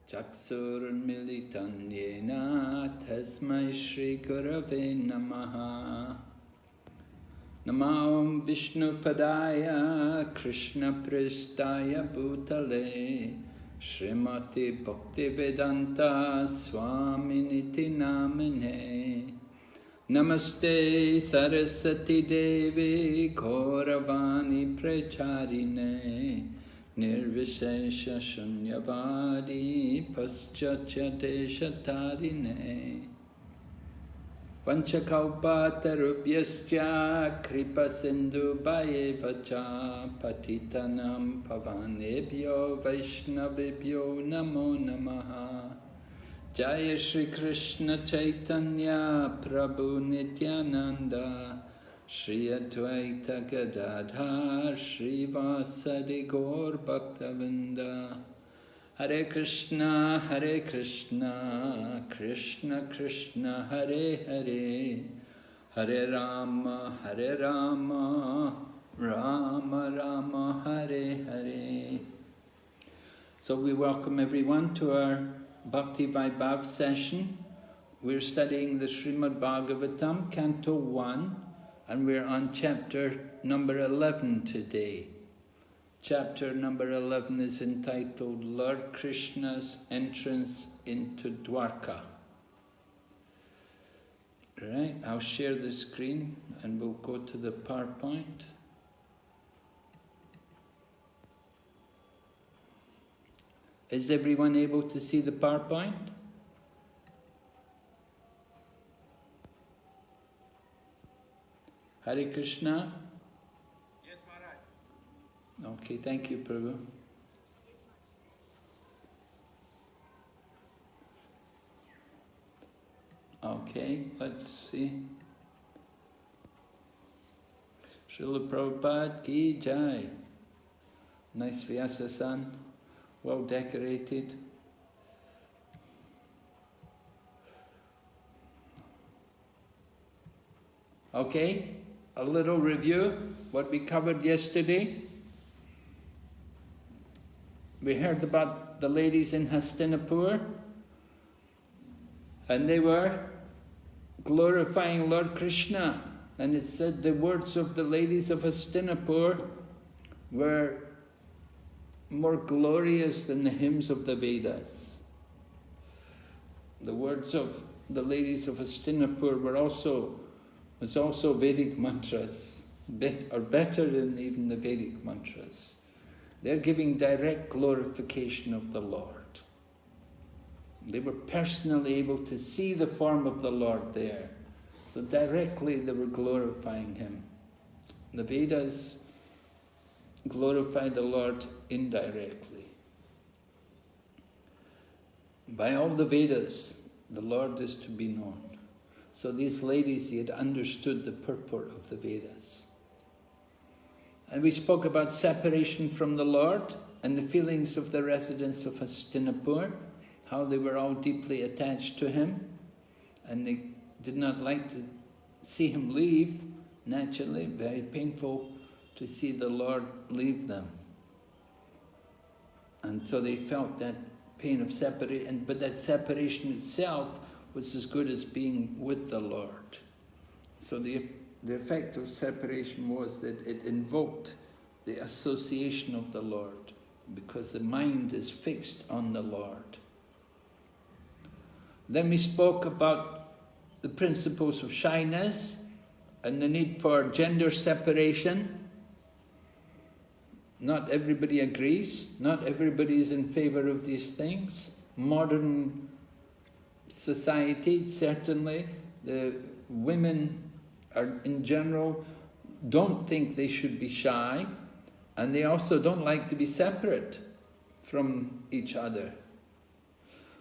Chaksurunmilitam yena tasmai Shri Gurave Namaha. Namo Vishnu Padaya Krishna Pristaya Bhutale Srimati Bhakti Vedanta Swaminiti Namine. Namaste Saraswati Devi Gauravani Pracharine Nirvishesha Shunyavadi Paschachate Shatarine Vanchakalpatarubhyascha Kripa Sindhu Bhayevacha Patitanam Pavanebhyo Vaishnavibhyo Namo Namaha. Jaya Shri Krishna Chaitanya Prabhu Nityananda Shri Advaita Gadadhar Shri Vasadi Gaur Bhaktavinda. Hare Krishna, Krishna Krishna, Hare Hare, Hare Rama, Rama Rama, Hare Hare. So we welcome everyone to our Bhakti Vaibhava session. We're studying the Srimad Bhagavatam Canto 1, and we're on chapter number 11 today. Chapter number 11 is entitled Lord Krishna's Entrance into Dvāraka. Right, I'll share the screen and we'll go to the PowerPoint. Is everyone able to see the PowerPoint? Hare Krishna? Yes, Maharaj. Okay, thank you, Prabhu. Okay, let's see. Srila Prabhupada ki jai. Nice Vyasa-san, well decorated. Okay, a little review, what we covered yesterday. We heard about the ladies in Hastinapur, and they were glorifying Lord Krishna. And it said the words of the ladies of Hastinapur were more glorious than the hymns of the Vedas. The words of the ladies of Hastinapur was also Vedic mantras, or better than even the Vedic mantras. They're giving direct glorification of the Lord. They were personally able to see the form of the Lord there. So directly they were glorifying Him. The Vedas glorify the Lord indirectly. By all the Vedas, the Lord is to be known. So these ladies, they had understood the purport of the Vedas. And we spoke about separation from the Lord and the feelings of the residents of Hastinapur, how they were all deeply attached to Him, and they did not like to see Him leave. Naturally, very painful to see the Lord leave them. And so they felt that pain of separation, but that separation itself was as good as being with the Lord. So the effect of separation was that it invoked the association of the Lord, because the mind is fixed on the Lord. Then we spoke about the principles of shyness and the need for gender separation. Not everybody agrees, not everybody is in favor of these things. Modern society, certainly, the women are, in general, don't think they should be shy, and they also don't like to be separate from each other.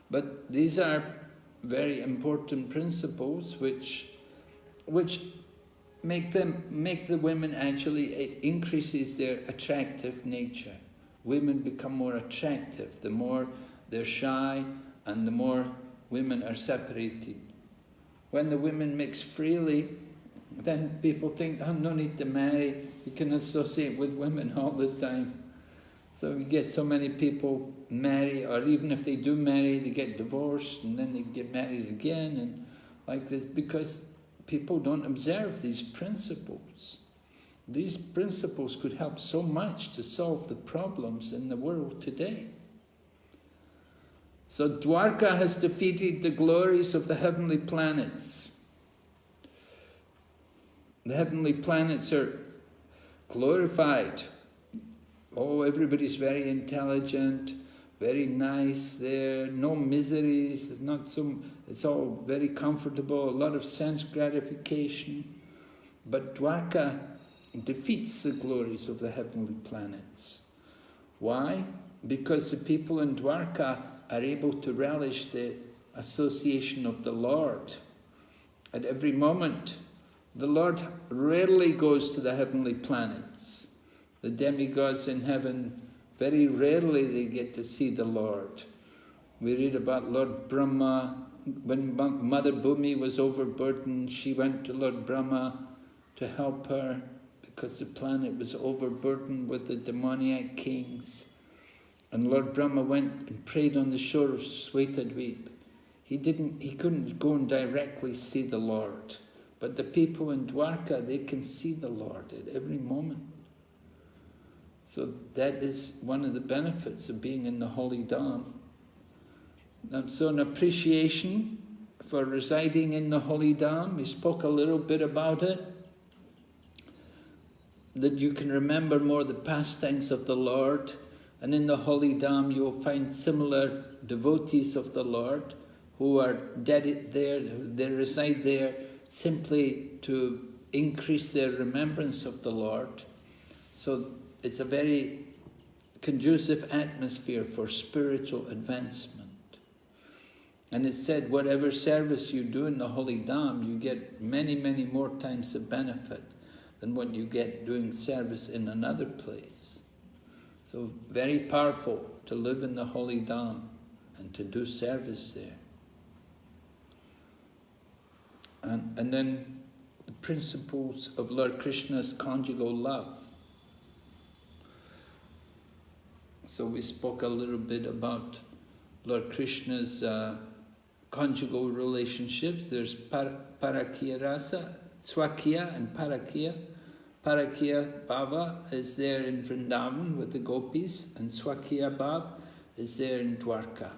But these are very important principles which make the women actually, it increases their attractive nature. Women become more attractive the more they're shy and the more women are separated. When the women mix freely, then people think, oh, no need to marry, you can associate with women all the time. So you get so many people marry, or even if they do marry, they get divorced and then they get married again, and like this, because people don't observe these principles. These principles could help so much to solve the problems in the world today. So Dvāraka has defeated the glories of the heavenly planets. The heavenly planets are glorified. Oh, everybody's very intelligent, very nice there, no miseries, it's all very comfortable, a lot of sense gratification. But Dvāraka defeats the glories of the heavenly planets. Why? Because the people in Dvāraka are able to relish the association of the Lord. At every moment, the Lord rarely goes to the heavenly planets. The demigods in heaven, very rarely they get to see the Lord. We read about Lord Brahma. When Mother Bhumi was overburdened, she went to Lord Brahma to help her because the planet was overburdened with the demoniac kings. And Lord Brahma went and prayed on the shore of Svetadvip. He couldn't go and directly see the Lord. But the people in Dvāraka, they can see the Lord at every moment. So that is one of the benefits of being in the Holy Dham. And so an appreciation for residing in the Holy Dham, we spoke a little bit about it, that you can remember more the pastimes of the Lord, and in the Holy Dham you will find similar devotees of the Lord who are they reside there simply to increase their remembrance of the Lord. So it's a very conducive atmosphere for spiritual advancement. And it's said, whatever service you do in the Holy Dham, you get many, many more times the benefit than what you get doing service in another place. So very powerful to live in the Holy Dham and to do service there. And then the principles of Lord Krishna's conjugal love. So we spoke a little bit about Lord Krishna's conjugal relationships. There's Parakya Rasa, Swakya and Parakya. Parakya Bhava is there in Vrindavan with the gopis, and Swakya Bhava is there in Dvāraka.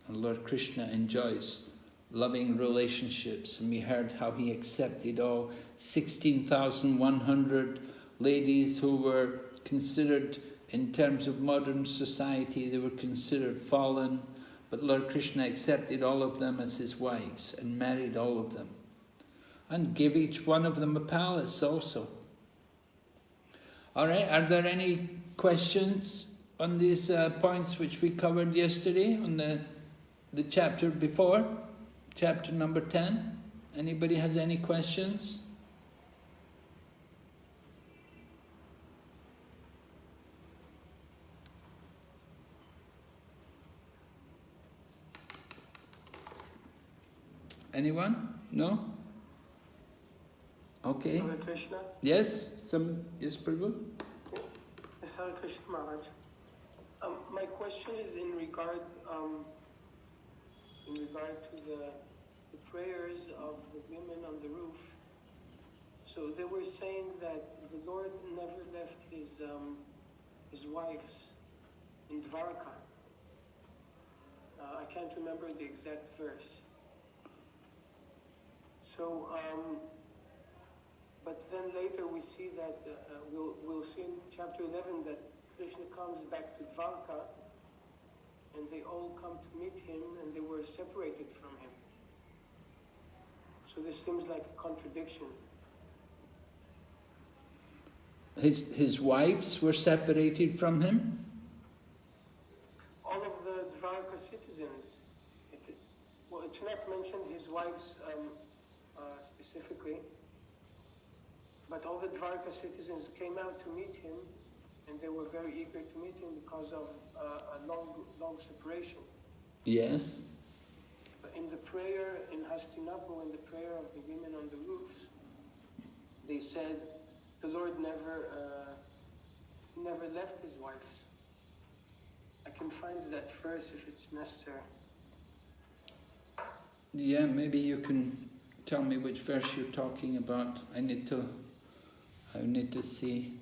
And Lord Krishna enjoys loving relationships, and we heard how he accepted all 16,100 ladies who were considered, in terms of modern society, they were considered fallen, but Lord Krishna accepted all of them as his wives and married all of them, and gave each one of them a palace also. All right, are there any questions on these points which we covered yesterday on the chapter before? Chapter number 10. Anybody has any questions? Anyone? No? Okay. Hare Krishna. Yes? Yes, Prabhu? Yes, Hare Krishna Maharaj. My question is in regard to the prayers of the women on the roof. So they were saying that the Lord never left his wives in Dvārakā. I can't remember the exact verse. So, but then later we see that, we'll see in chapter 11 that Krishna comes back to Dvārakā, and they all come to meet him, and they were separated from him. So this seems like a contradiction. His wives were separated from him? All of the Dvārakā citizens. It's not mentioned his wives specifically, but all the Dvārakā citizens came out to meet him, and they were very eager to meet him because of a long separation. Yes. But in the prayer in Hastinapur, in the prayer of the women on the roofs, they said the Lord never left his wives. can find that verse if it's necessary. Yeah, maybe you can tell me which verse you're talking about. I need to see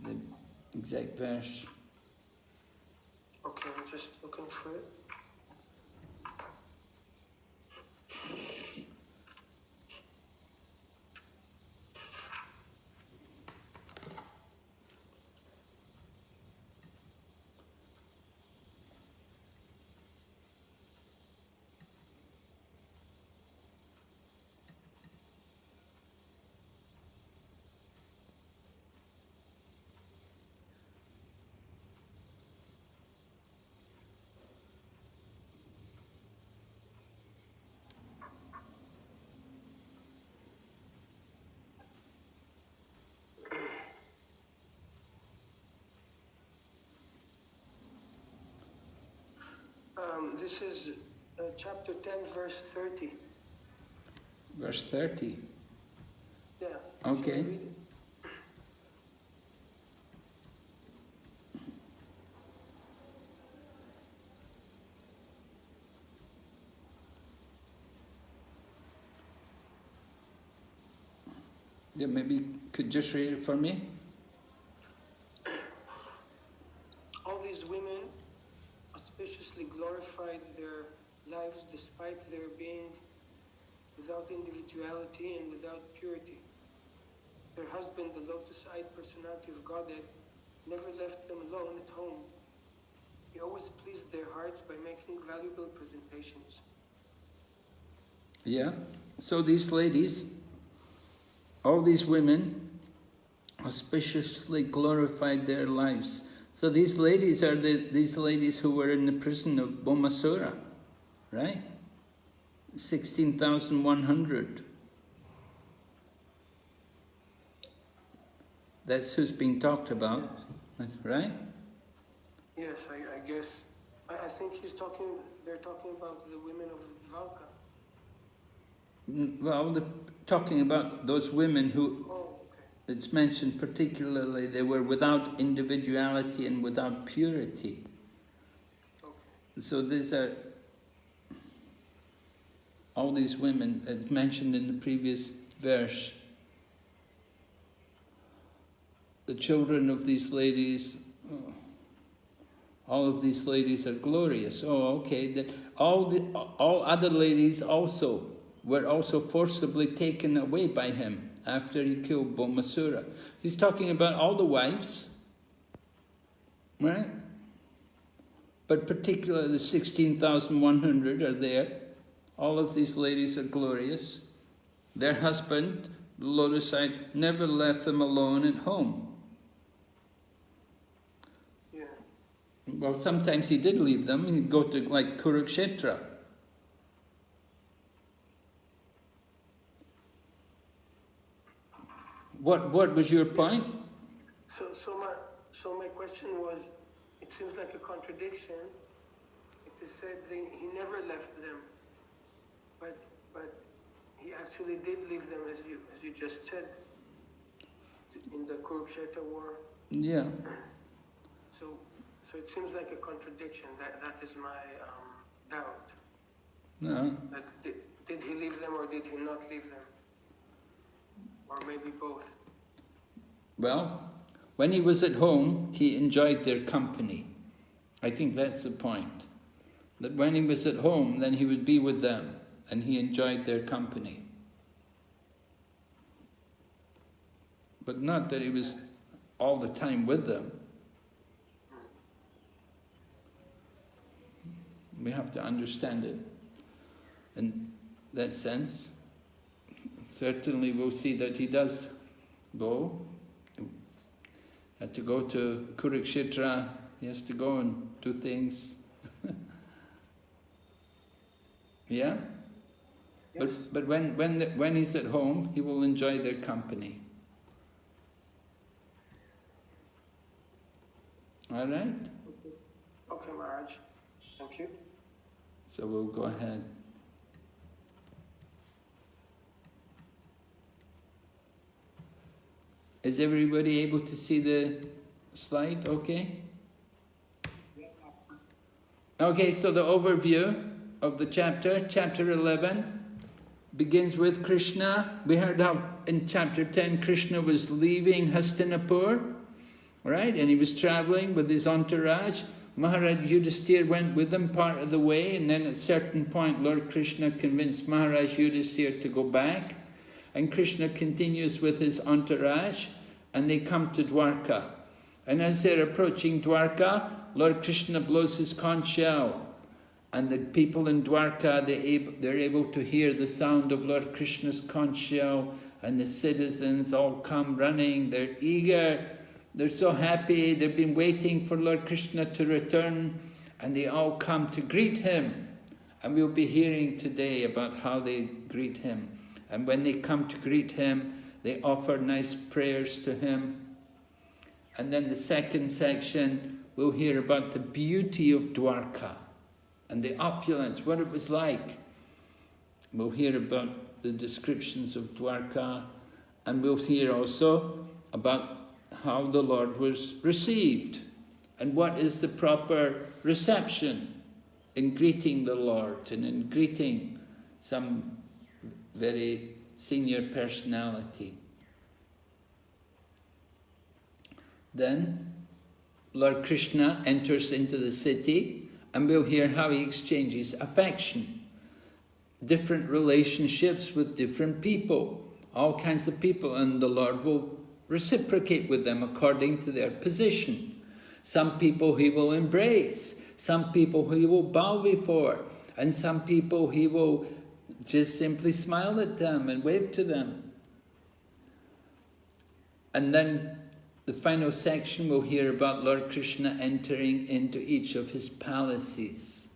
the exact verse. Okay, I'm just looking for it. This is chapter 10, verse 30. Verse 30? Yeah. Okay. Shall I read it? Yeah, maybe you could just read it for me? All these women auspiciously glorified their lives despite their being without individuality and without purity. Their husband, the lotus-eyed personality of Godhead, never left them alone at home. He always pleased their hearts by making valuable presentations. Yeah, so these ladies, all these women, auspiciously glorified their lives. So these ladies are these ladies who were in the prison of Bhaumasura, right? 16,100. That's who's being talked about, Yes. right? Yes, I guess. I think they're talking about the women of Dvārakā. Well, they're talking about those women who, Oh, okay. it's mentioned particularly, they were without individuality and without purity. Okay. So these are all these women, as mentioned in the previous verse. The children of these ladies, all of these ladies are glorious. Oh, okay. All other ladies also were also forcibly taken away by him after he killed Bhaumasura. He's talking about all the wives, right? But particularly the 16,100 are there. All of these ladies are glorious. Their husband, the lotus-eyed, never left them alone at home. Yeah. Well, sometimes he did leave them. He'd go to like Kurukshetra. What was your point? So my question was, it seems like a contradiction. It is said that he never left them, but he actually did leave them, as you just said, in the Kurukshetra war. Yeah. So it seems like a contradiction. That is my doubt. No. Like, did he leave them or did he not leave them? Or maybe both. Well, when he was at home, he enjoyed their company. I think that's the point. That when he was at home, then he would be with them, and he enjoyed their company. But not that he was all the time with them. We have to understand it in that sense. Certainly we'll see that he does go. He had to go to Kurukshetra. He has to go and do things. Yeah? Yes. But when he's at home, he will enjoy their company. All right? Okay, Maharaj. Thank you. So we'll go ahead. Is everybody able to see the slide okay? Okay, so the overview of the chapter, chapter 11, begins with Kṛṣṇa. We heard how in chapter 10 Kṛṣṇa was leaving Hastinapur, right? And he was traveling with his entourage. Maharaj Yudhisthira went with him part of the way, and then at a certain point Lord Kṛṣṇa convinced Maharaj Yudhisthira to go back. And Kṛṣṇa continues with his entourage, and they come to Dvāraka. And as they're approaching Dvāraka, Lord Kṛṣṇa blows his conch shell. And the people in Dvāraka, they're able to hear the sound of Lord Krishna's conch shell, and the citizens all come running, they're eager, they're so happy, they've been waiting for Lord Krishna to return, and they all come to greet him. And we'll be hearing today about how they greet him. And when they come to greet him, they offer nice prayers to him. And then the second section, we'll hear about the beauty of Dvāraka and the opulence, what it was like. We'll hear about the descriptions of Dvāraka, and we'll hear also about how the Lord was received and what is the proper reception in greeting the Lord and in greeting some very senior personality. Then Lord Kṛṣṇa enters into the city, and we'll hear how he exchanges affection. Different relationships with different people, all kinds of people, and the Lord will reciprocate with them according to their position. Some people he will embrace, some people he will bow before, and some people he will just simply smile at them and wave to them. And then the final section we'll hear about Lord Kṛṣṇa entering into each of his palaces.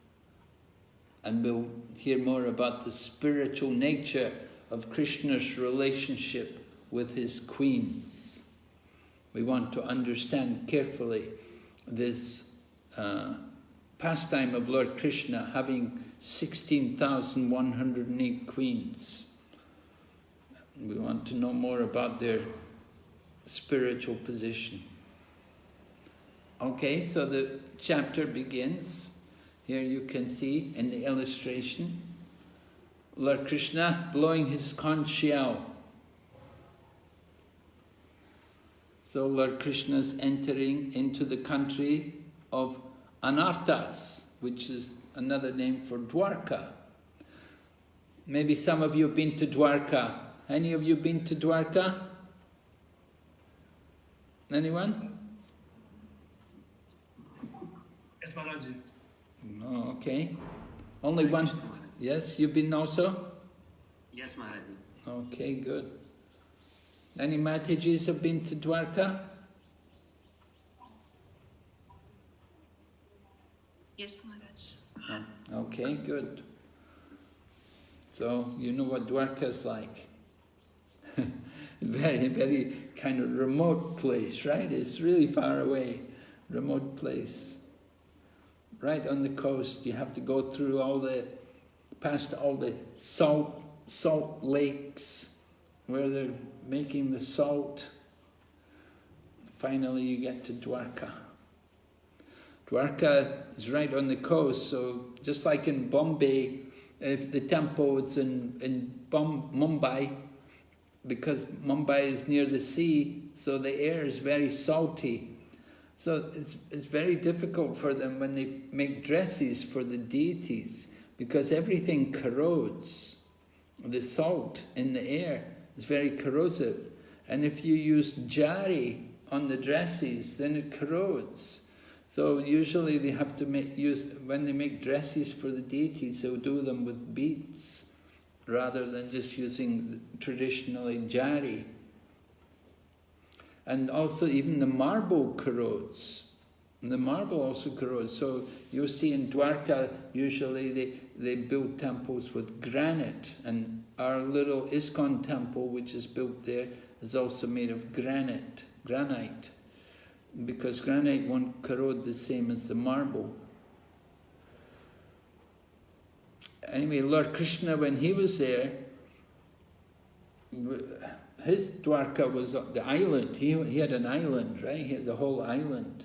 And we'll hear more about the spiritual nature of Krishna's relationship with his queens. We want to understand carefully this pastime of Lord Kṛṣṇa having 16,108 queens. We want to know more about their spiritual position. Okay, so the chapter begins. Here you can see in the illustration, Lord Kṛṣṇa blowing his conch shell. So Lord Kṛṣṇa is entering into the country of Anarthas, which is another name for Dvāraka. Maybe some of you have been to Dvāraka. Any of you been to Dvāraka? Anyone? Yes, Maharaj. No, okay. Only one. Yes, you've been also? Yes, Maharaj. Okay, good. Any Matajis have been to Dvāraka? Yes, Maharaj. Oh, okay, good. So you know what Dvāraka is like. Very, very kind of remote place, right? It's really far away, remote place. Right on the coast, you have to go through past all the salt lakes where they're making the salt. Finally you get to Dvāraka. Dvāraka is right on the coast, so just like in Bombay, if the temple is in Mumbai, because Mumbai is near the sea, so the air is very salty. So it's very difficult for them when they make dresses for the deities, because everything corrodes. The salt in the air is very corrosive. And if you use jari on the dresses, then it corrodes. So usually they have to when they make dresses for the deities, they'll do them with beads, rather than just using traditionally jari. And also even the marble corrodes. And the marble also corrodes. So you'll see in Dvāraka, usually they build temples with granite. And our little ISKCON temple, which is built there, is also made of granite. Because granite won't corrode the same as the marble. Anyway, Lord Kṛṣṇa, when he was there, his Dvāraka was the island. He had an island, right? He had the whole island.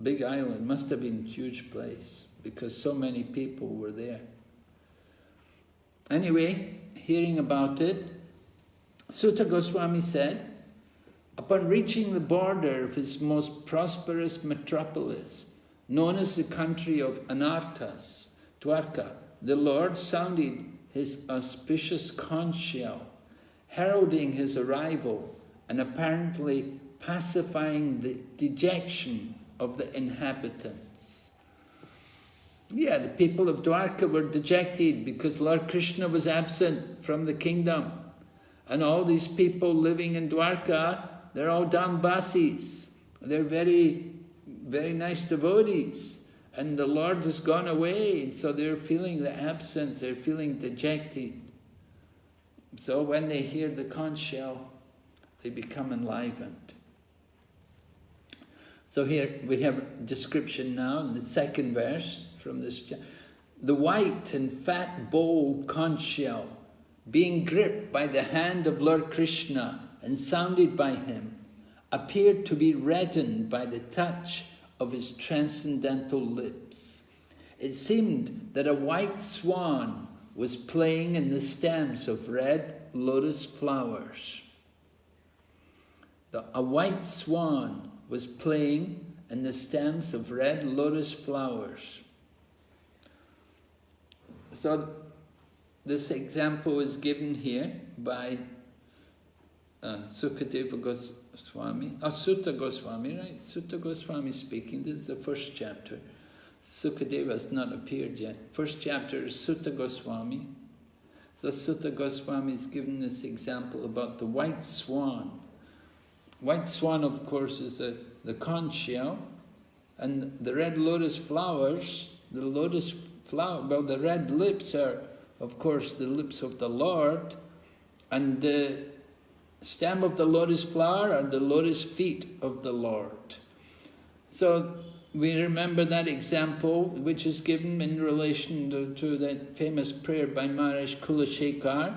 Big island, must have been a huge place because so many people were there. Anyway, hearing about it, Sutta Goswami said, upon reaching the border of his most prosperous metropolis, known as the country of Anarthas, Dvāraka, the Lord sounded his auspicious conch shell, heralding his arrival and apparently pacifying the dejection of the inhabitants. Yeah, the people of Dvāraka were dejected because Lord Krishna was absent from the kingdom. And all these people living in Dvāraka, they're all Dhamvasis. They're very, very nice devotees. And the Lord has gone away, and so they're feeling the absence, they're feeling dejected. So when they hear the conch shell, they become enlivened. So here we have a description now in the second verse from this chapter. The white and fat bowled conch shell, being gripped by the hand of Lord Krishna and sounded by him, appeared to be reddened by the touch of his transcendental lips. It seemed that a white swan was playing in the stems of red lotus flowers. A white swan was playing in the stems of red lotus flowers. So this example is given here by Sukadeva Goswami, Sutta Goswami, right? Sutta Goswami speaking. This is the first chapter. Sukadeva has not appeared yet. First chapter is Sutta Goswami. So Sutta Goswami is given this example about the white swan. White swan, of course, is the conch shell, and the red lotus flowers, the red lips are, of course, the lips of the Lord, and the stem of the lotus flower are the lotus feet of the Lord. So we remember that example, which is given in relation to that famous prayer by Maharaj Kulashekar,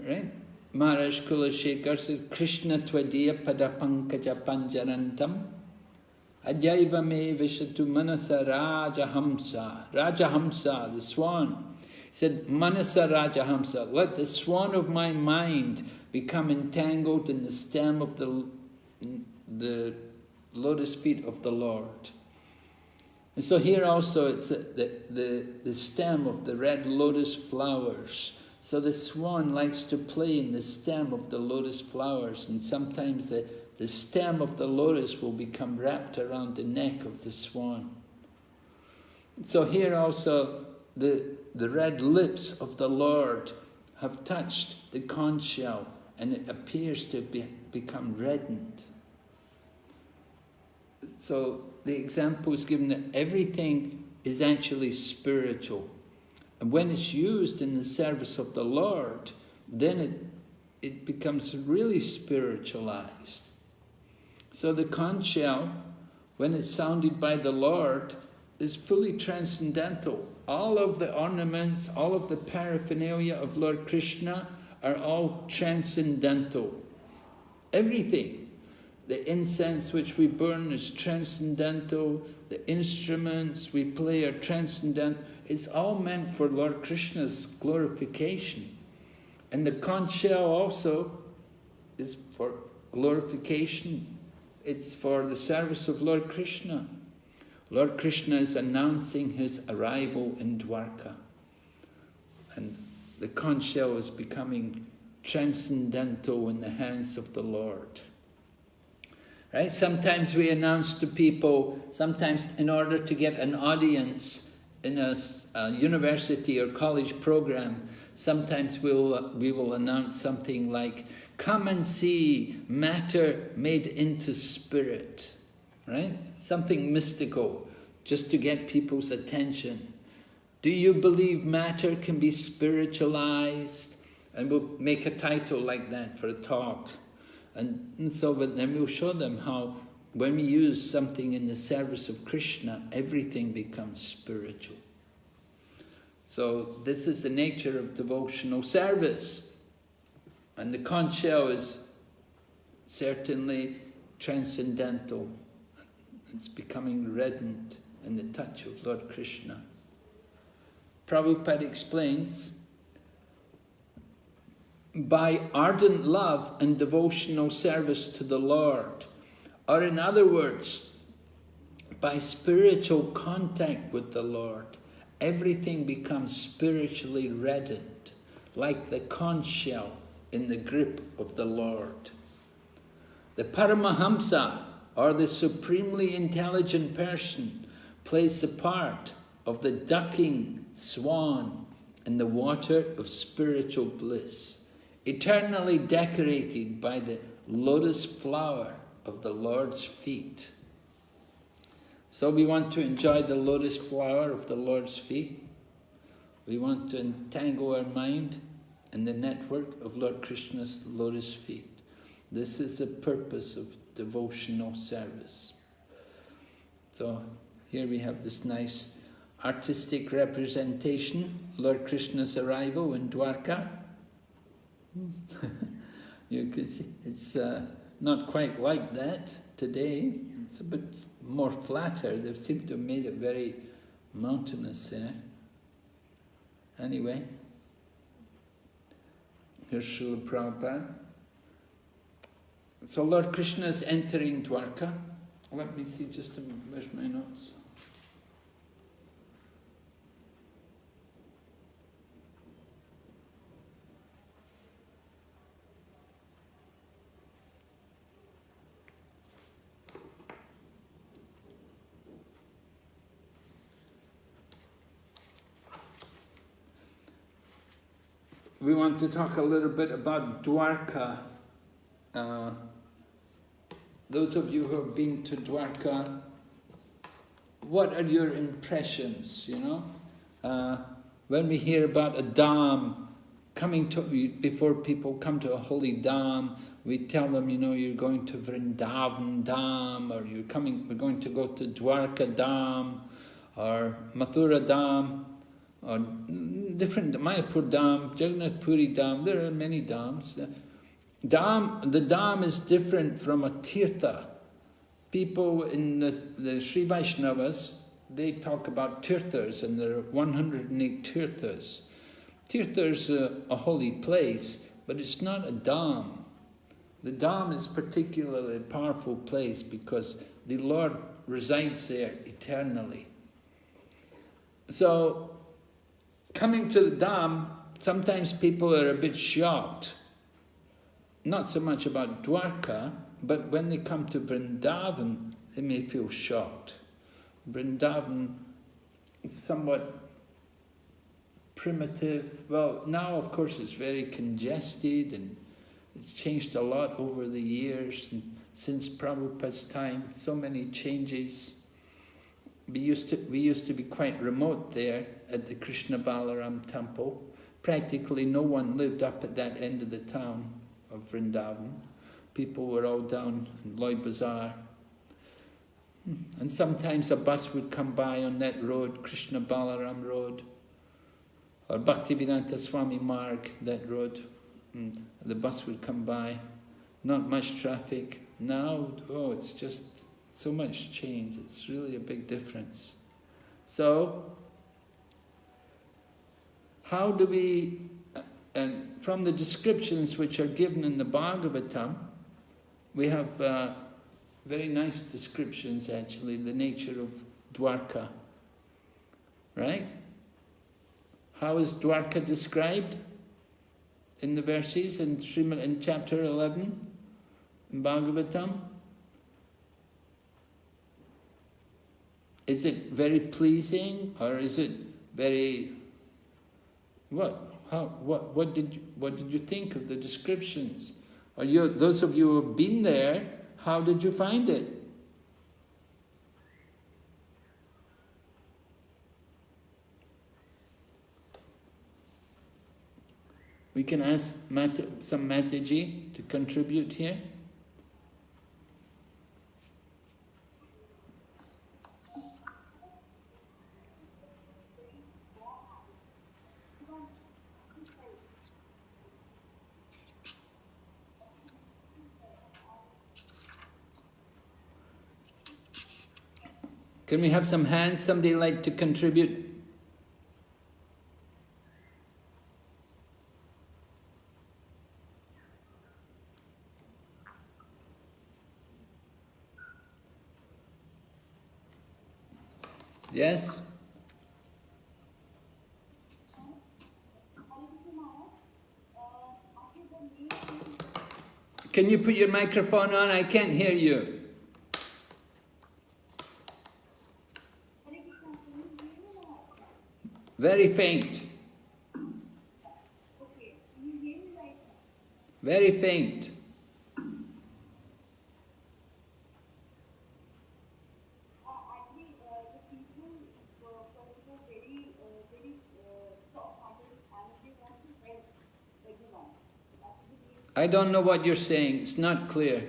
right? Maharaj Kulashekar said, Krishna Tvadiya Padapankaja Panjarantam Ajaiva me Vishatu Manasa Rajahamsa. Rajahamsa, the swan. He said, Manasa Rajahamsa, let the swan of my mind become entangled in the stem of the lotus feet of the Lord. And so here also it's the stem of the red lotus flowers. So the swan likes to play in the stem of the lotus flowers, and sometimes the stem of the lotus will become wrapped around the neck of the swan. So here also the red lips of the Lord have touched the conch shell, and it appears to become reddened. So the example is given that everything is actually spiritual. And when it's used in the service of the Lord, then it becomes really spiritualized. So the conch shell, when it's sounded by the Lord, is fully transcendental. All of the ornaments, all of the paraphernalia of Lord Krishna are all transcendental. Everything. The incense which we burn is transcendental. The instruments we play are transcendental. It's all meant for Lord Krishna's glorification. And the conch shell also is for glorification. It's for the service of Lord Krishna. Lord Krishna is announcing his arrival in Dvāraka. And the conch shell is becoming transcendental in the hands of the Lord. Right? Sometimes we announce to people, sometimes in order to get an audience in a university or college program, sometimes we will announce something like, come and see matter made into spirit, right? Something mystical, just to get people's attention. Do you believe matter can be spiritualized? And we'll make a title like that for a talk. And so then we'll show them how when we use something in the service of Krishna, everything becomes spiritual. So this is the nature of devotional service. And the conch shell is certainly transcendental. It's becoming reddened in the touch of Lord Krishna. Prabhupada explains, by ardent love and devotional service to the Lord, or in other words, by spiritual contact with the Lord, everything becomes spiritually reddened, like the conch shell in the grip of the Lord. The Paramahamsa, or the supremely intelligent person, plays the part of the ducking swan in the water of spiritual bliss, eternally decorated by the lotus flower of the Lord's feet. So we want to enjoy the lotus flower of the Lord's feet. We want to entangle our mind in the network of Lord Krishna's lotus feet. This is the purpose of devotional service. So here we have this nice artistic representation, Lord Krishna's arrival in Dvāraka. You can see it's not quite like that today. It's a bit more flatter. They seem to have made it very mountainous there. Anyway, here's Srila Prabhupada. So Lord Krishna is entering Dvāraka. Let me see just a minute. Where's my notes? We want to talk a little bit about Dvāraka. Those of you who have been to Dvāraka, what are your impressions, you know? When we hear about a dham, before people come to a holy dham, we tell them, you know, you're going to Vrindavan dham, or we're going to go to Dvāraka dham, or Mathura dham, or different, Mayapur dham, Jagannath Puri dham, there are many dhams. The dham is different from a tirtha. People in the Sri Vaishnavas, they talk about tirthas, and there are 108 tirthas. Tirtha is a holy place, but it's not a dham. The dham is particularly a powerful place because the Lord resides there eternally. So, coming to the dham, sometimes people are a bit shocked. Not so much about Dvāraka, but when they come to Vrindavan, they may feel shocked. Vrindavan is somewhat primitive. Well, now of course it's very congested and it's changed a lot over the years. And since Prabhupada's time, so many changes. We used to be quite remote there at the Krishna Balaram temple. Practically no one lived up at that end of the town of Vrindavan. People were all down in Loy Bazaar. And sometimes a bus would come by on that road, Krishna Balaram Road, or Bhaktivedanta Swami Marg, that road. And the bus would come by. Not much traffic. Now, it's just so much change. It's really a big difference. So, how do we... And from the descriptions which are given in the Bhagavatam, we have very nice descriptions actually, the nature of Dvāraka. Right? How is Dvāraka described in the verses in Srimad in chapter 11 in Bhagavatam? Is it very pleasing, or is it very... What? What did you think of the descriptions? Or those of you who have been there, how did you find it? We can ask some Mataji to contribute here. Can we have some hands? Somebody like to contribute? Yes? Can you put your microphone on? I can't hear you. Very faint. Very faint. I don't know what you're saying. It's not clear.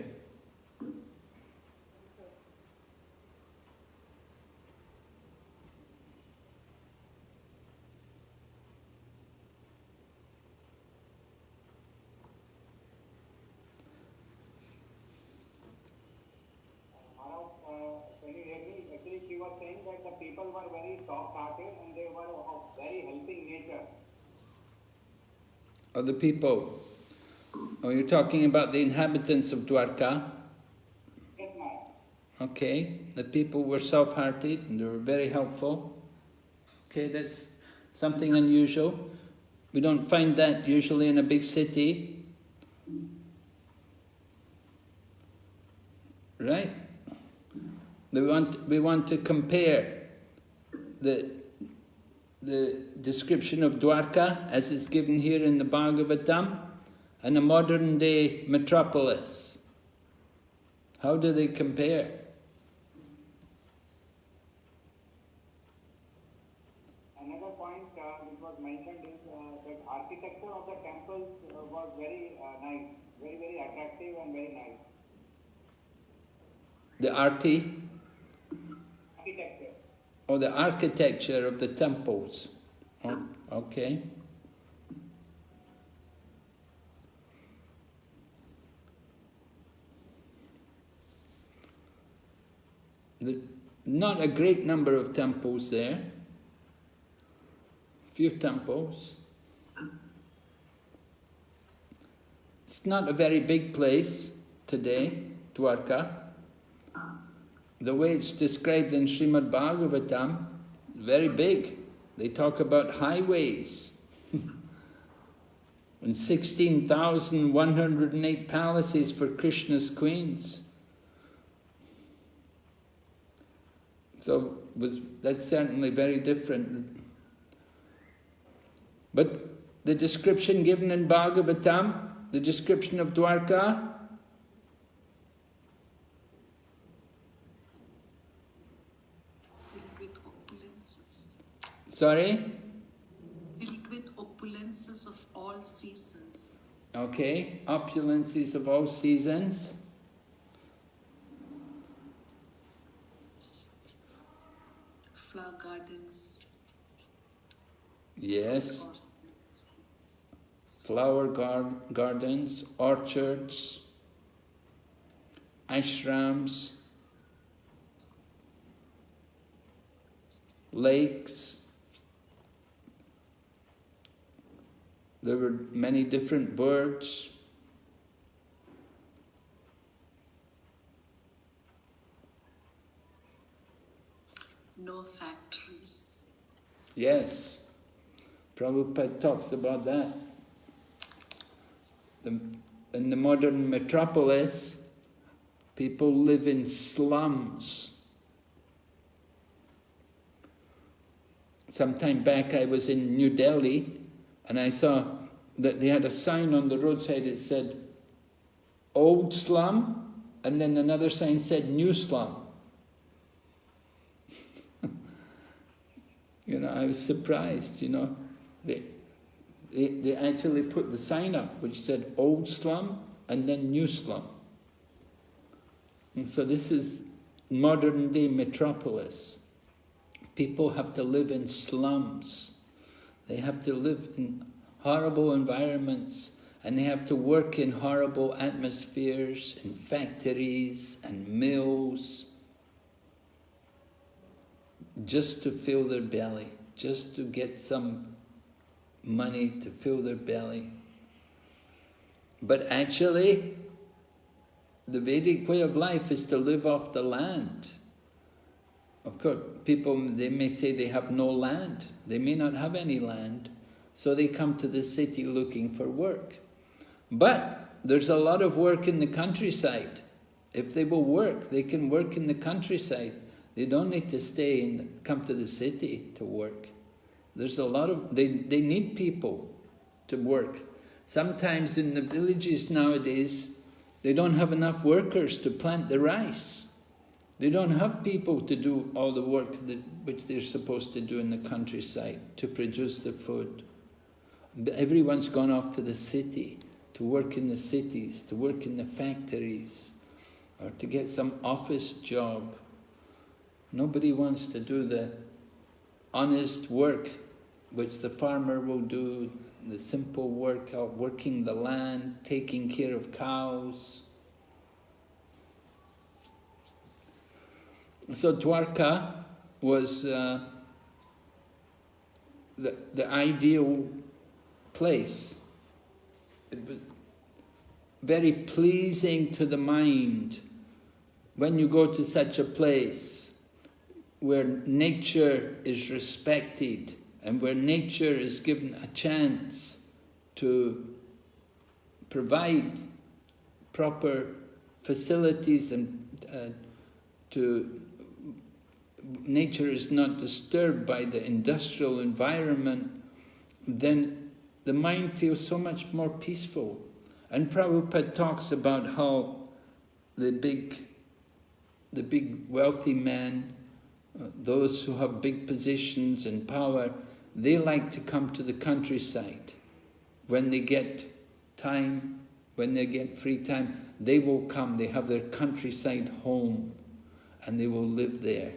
Can you hear me? Actually, she was saying that the people were very soft-hearted and they were of very helping nature. Other people. Oh, you're talking about the inhabitants of Dwarka? Yes, ma'am. Okay, the people were soft-hearted and they were very helpful. Okay, that's something unusual. We don't find that usually in a big city. Right? We want to compare the description of Dwarka as it's given here in the Bhagavatam and a modern day metropolis. How do they compare? Another point which was mentioned is that architecture of the temples was very nice, very, very attractive and very nice. The architecture. Oh, the architecture of the temples. Oh, okay. Not a great number of temples there. Few temples. It's not a very big place today, Dwarka. The way it's described in Srimad Bhagavatam, very big. They talk about highways. And 16,108 palaces for Krishna's queens. So that's certainly very different. But the description given in Bhagavatam, the description of Dwarka, Filled with opulences. sorry? Filled with opulences of all seasons. Okay, opulences of all seasons. Flower gardens. Yes. Orchards. Flower gardens, orchards, ashrams, lakes. There were many different birds. No factories. Yes, Prabhupada talks about that. In the modern metropolis, people live in slums. Some time back I was in New Delhi and I saw that they had a sign on the roadside that said, old slum, and then another sign said new slum. You know, I was surprised, you know. They actually put the sign up which said old slum and then new slum. And so this is modern day metropolis. People have to live in slums. They have to live in horrible environments and they have to work in horrible atmospheres, in factories and mills. just to fill their belly, just to get some money to fill their belly. But actually, the Vedic way of life is to live off the land. Of course, people, they may say they have no land. They may not have any land, so they come to the city looking for work. But there's a lot of work in the countryside. If they will work, they can work in the countryside. They don't need to stay and come to the city to work. There's a lot of, they need people to work. Sometimes in the villages nowadays, they don't have enough workers to plant the rice. They don't have people to do all the work which they're supposed to do in the countryside to produce the food. Everyone's gone off to the city, to work in the cities, to work in the factories, or to get some office job. Nobody wants to do the honest work which the farmer will do, the simple work of working the land, taking care of cows. So Dvāraka was the ideal place. It was very pleasing to the mind when you go to such a place where nature is respected and where nature is given a chance to provide proper facilities and nature is not disturbed by the industrial environment, then the mind feels so much more peaceful. And Prabhupada talks about how the big wealthy men, those who have big positions and power, they like to come to the countryside. When they get time, when they get free time, they will come, they have their countryside home, and they will live there.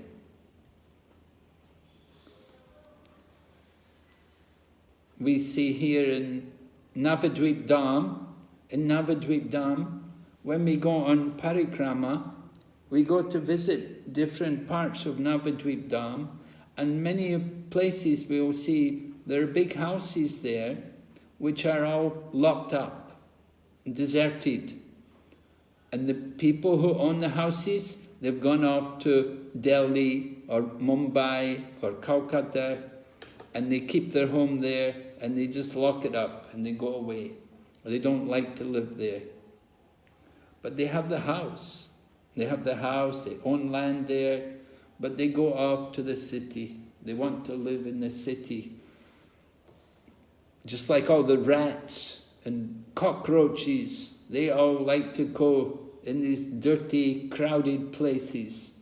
We see here in Navadvip Dham, when we go on parikrama, we go to visit different parts of Navadvip Dham, and many places we will see there are big houses there which are all locked up, deserted. And the people who own the houses, they've gone off to Delhi or Mumbai or Calcutta, and they keep their home there and they just lock it up and they go away. They don't like to live there. But they have the house. They have the house, they own land there, but they go off to the city. They want to live in the city. Just like all the rats and cockroaches, they all like to go in these dirty, crowded places.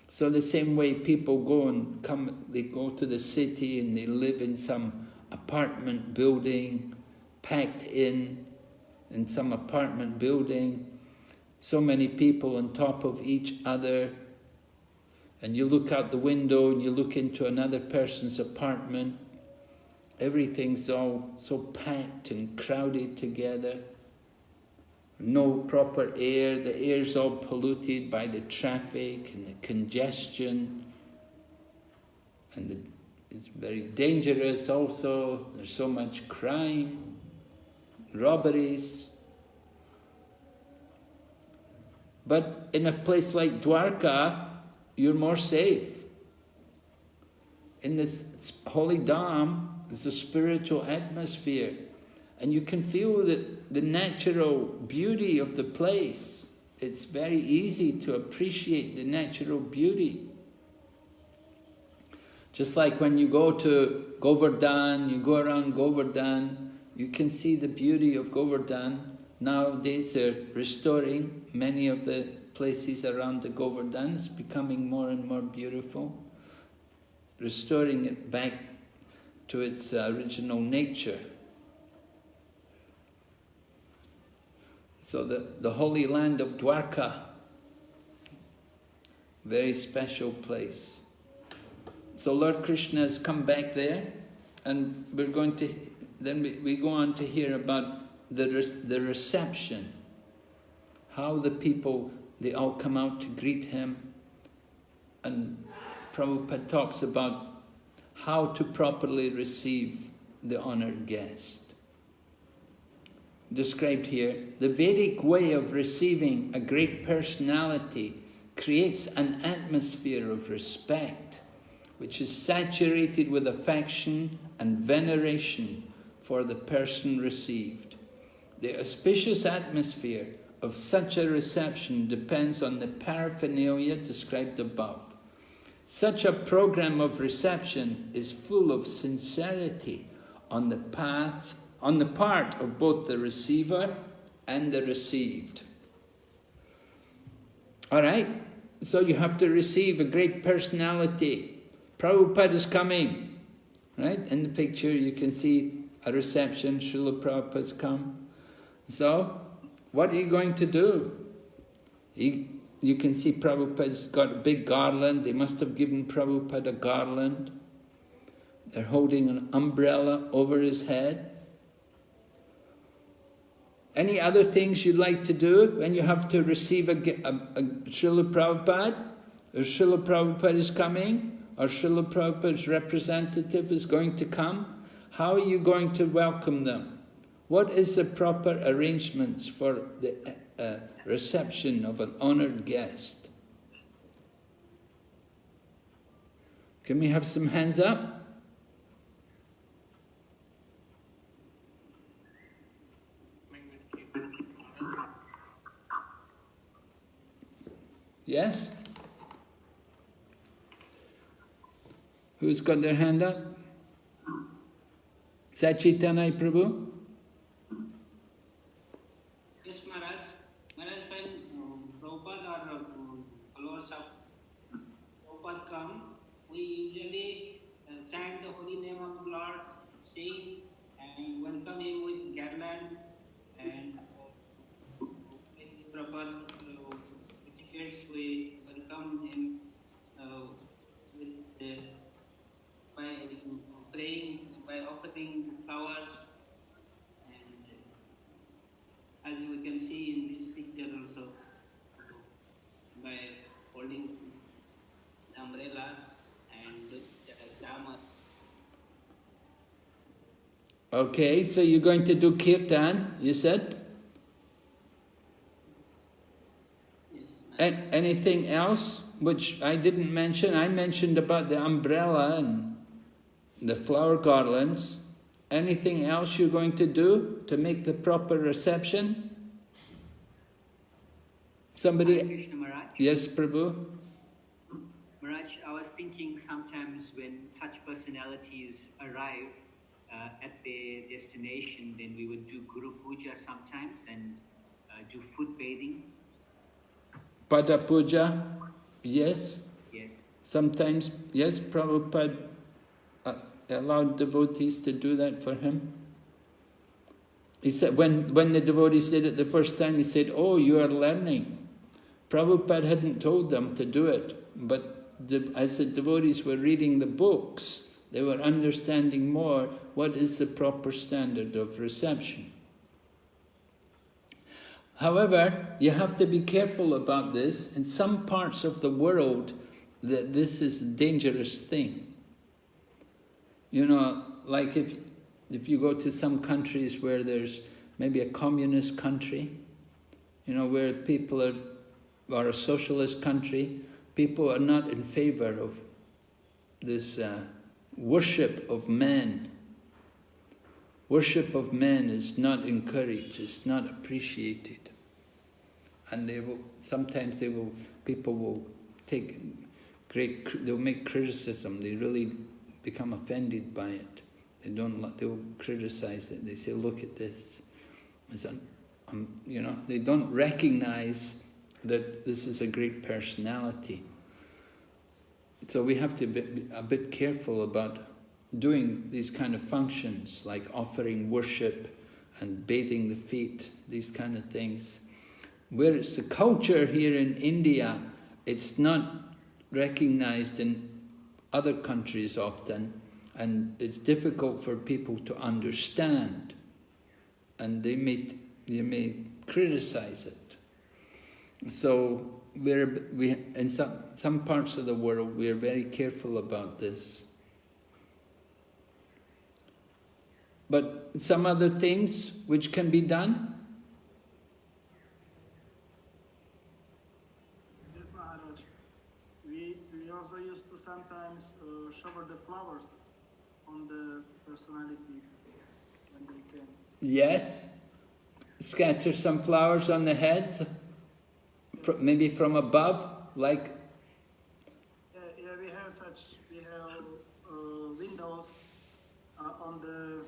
So the same way people go and come, they go to the city and they live in some apartment building, packed in some apartment building, so many people on top of each other, and you look out the window and you look into another person's apartment, everything's all so packed and crowded together. No proper air, the air's all polluted by the traffic and the congestion, and it's very dangerous also. There's so much crime, robberies. But in a place like Dvāraka, you're more safe. In this holy dham, there's a spiritual atmosphere, and you can feel the natural beauty of the place. It's very easy to appreciate the natural beauty. Just like when you go to Govardhan, you go around Govardhan, you can see the beauty of Govardhan. Nowadays they're restoring many of the places around the Govardhan. It's becoming more and more beautiful, restoring it back to its original nature. So the holy land of Dvāraka, very special place. So Lord Krishna has come back there, and we're going to, then we go on to hear about the reception, how the people, they all come out to greet him, and Prabhupada talks about how to properly receive the honored guest. Described here, the Vedic way of receiving a great personality creates an atmosphere of respect, which is saturated with affection and veneration for the person received. The auspicious atmosphere of such a reception depends on the paraphernalia described above. Such a program of reception is full of sincerity on the part of both the receiver and the received. All right, so you have to receive a great personality. Prabhupada is coming, right? In the picture you can see a reception, Srila Prabhupada's come. So, what are you going to do? You can see Prabhupada's got a big garland. They must have given Prabhupada a garland. They're holding an umbrella over his head. Any other things you'd like to do when you have to receive a Srila Prabhupada? Or Srila Prabhupada is coming? Or Srila Prabhupada's representative is going to come? How are you going to welcome them? What is the proper arrangements for the reception of an honored guest? Can we have some hands up? Yes? Who's got their hand up? Sachitanai Prabhu? Yes, Maharaj. Maharaj, when Prabhupada or followers of Prabhupada come, we usually chant the holy name of the Lord, sing, and welcome him with garland and with proper etiquettes. We welcome him by praying, by offering flowers, and as we can see in this picture also, by holding the umbrella and the dhamma. Okay, so you're going to do kirtan, you said? Yes. Anything else which I didn't mention? I mentioned about the umbrella and the flower garlands. Anything else you're going to do to make the proper reception? Somebody? Hare Krishna, Maharaj. Yes, Prabhu? Maharaj, I was thinking sometimes when such personalities arrive at their destination, then we would do Guru Puja sometimes and do foot bathing. Pada Puja? Yes? Yes. Sometimes, yes, Prabhupada allowed devotees to do that for him. He said, when the devotees did it the first time, he said, oh, you are learning. Prabhupada hadn't told them to do it, but as the devotees were reading the books, they were understanding more what is the proper standard of reception. However, you have to be careful about this. In some parts of the world, that this is a dangerous thing. You know, like if you go to some countries where there's maybe a communist country, you know, where people are, or a socialist country, people are not in favor of this worship of men. Worship of men is not encouraged, it's not appreciated. And people will they'll make criticism, they really become offended by it. They'll criticize it, they say, look at this. You know, they don't recognize that this is a great personality. So we have to be a bit careful about doing these kind of functions, like offering worship and bathing the feet, these kind of things. Where it's the culture here in India, it's not recognized in other countries often, and it's difficult for people to understand, and they may criticize it. So in some parts of the world, we are very careful about this. But some other things which can be done? Yes, Maharaj. We also used to sometimes shower the flowers on the personality when they came. Yes. Scatter some flowers on the heads, maybe from above, like... Yeah, we have windows on the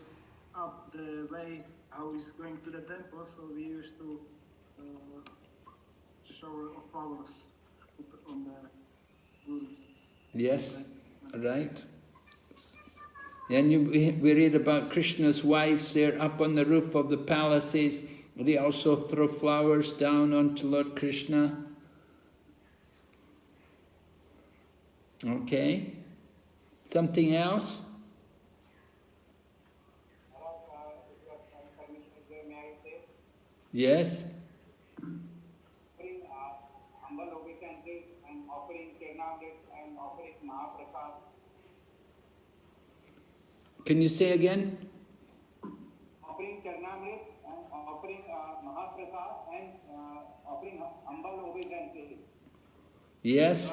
up the way how is going to the temple, so we used to shower flowers on the rooms. Yes, right. And we read about Krishna's wives there up on the roof of the palaces. They also throw flowers down onto Lord Krishna. Okay. Something else? Yes. Offering humble obeisances and offering Kṛṣṇa and offering Mahaprasad. Can you say again? Offering Kṛṣṇa and offering Mahaprasad and offering humble obeisances. Yes.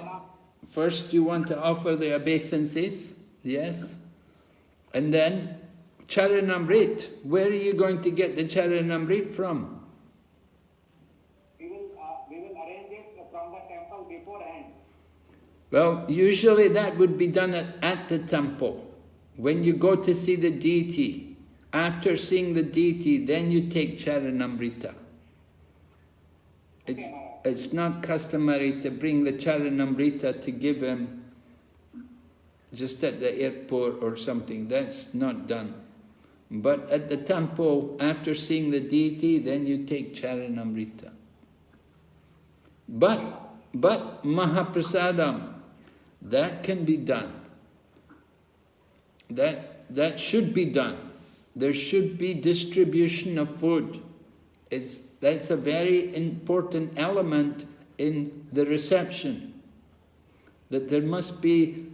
First you want to offer the obeisances. Yes. And then Charanamrit. Where are you going to get the Charanamrit from? We will arrange it from the temple beforehand. Well, usually that would be done at the temple. When you go to see the deity, after seeing the deity, then you take Charanamrita. It's not customary to bring the Charanamrita to give him just at the airport or something. That's not done. But at the temple, after seeing the deity, then you take Charanamrita. But Mahaprasadam, that can be done. That should be done. There should be distribution of food. That's a very important element in the reception. That there must be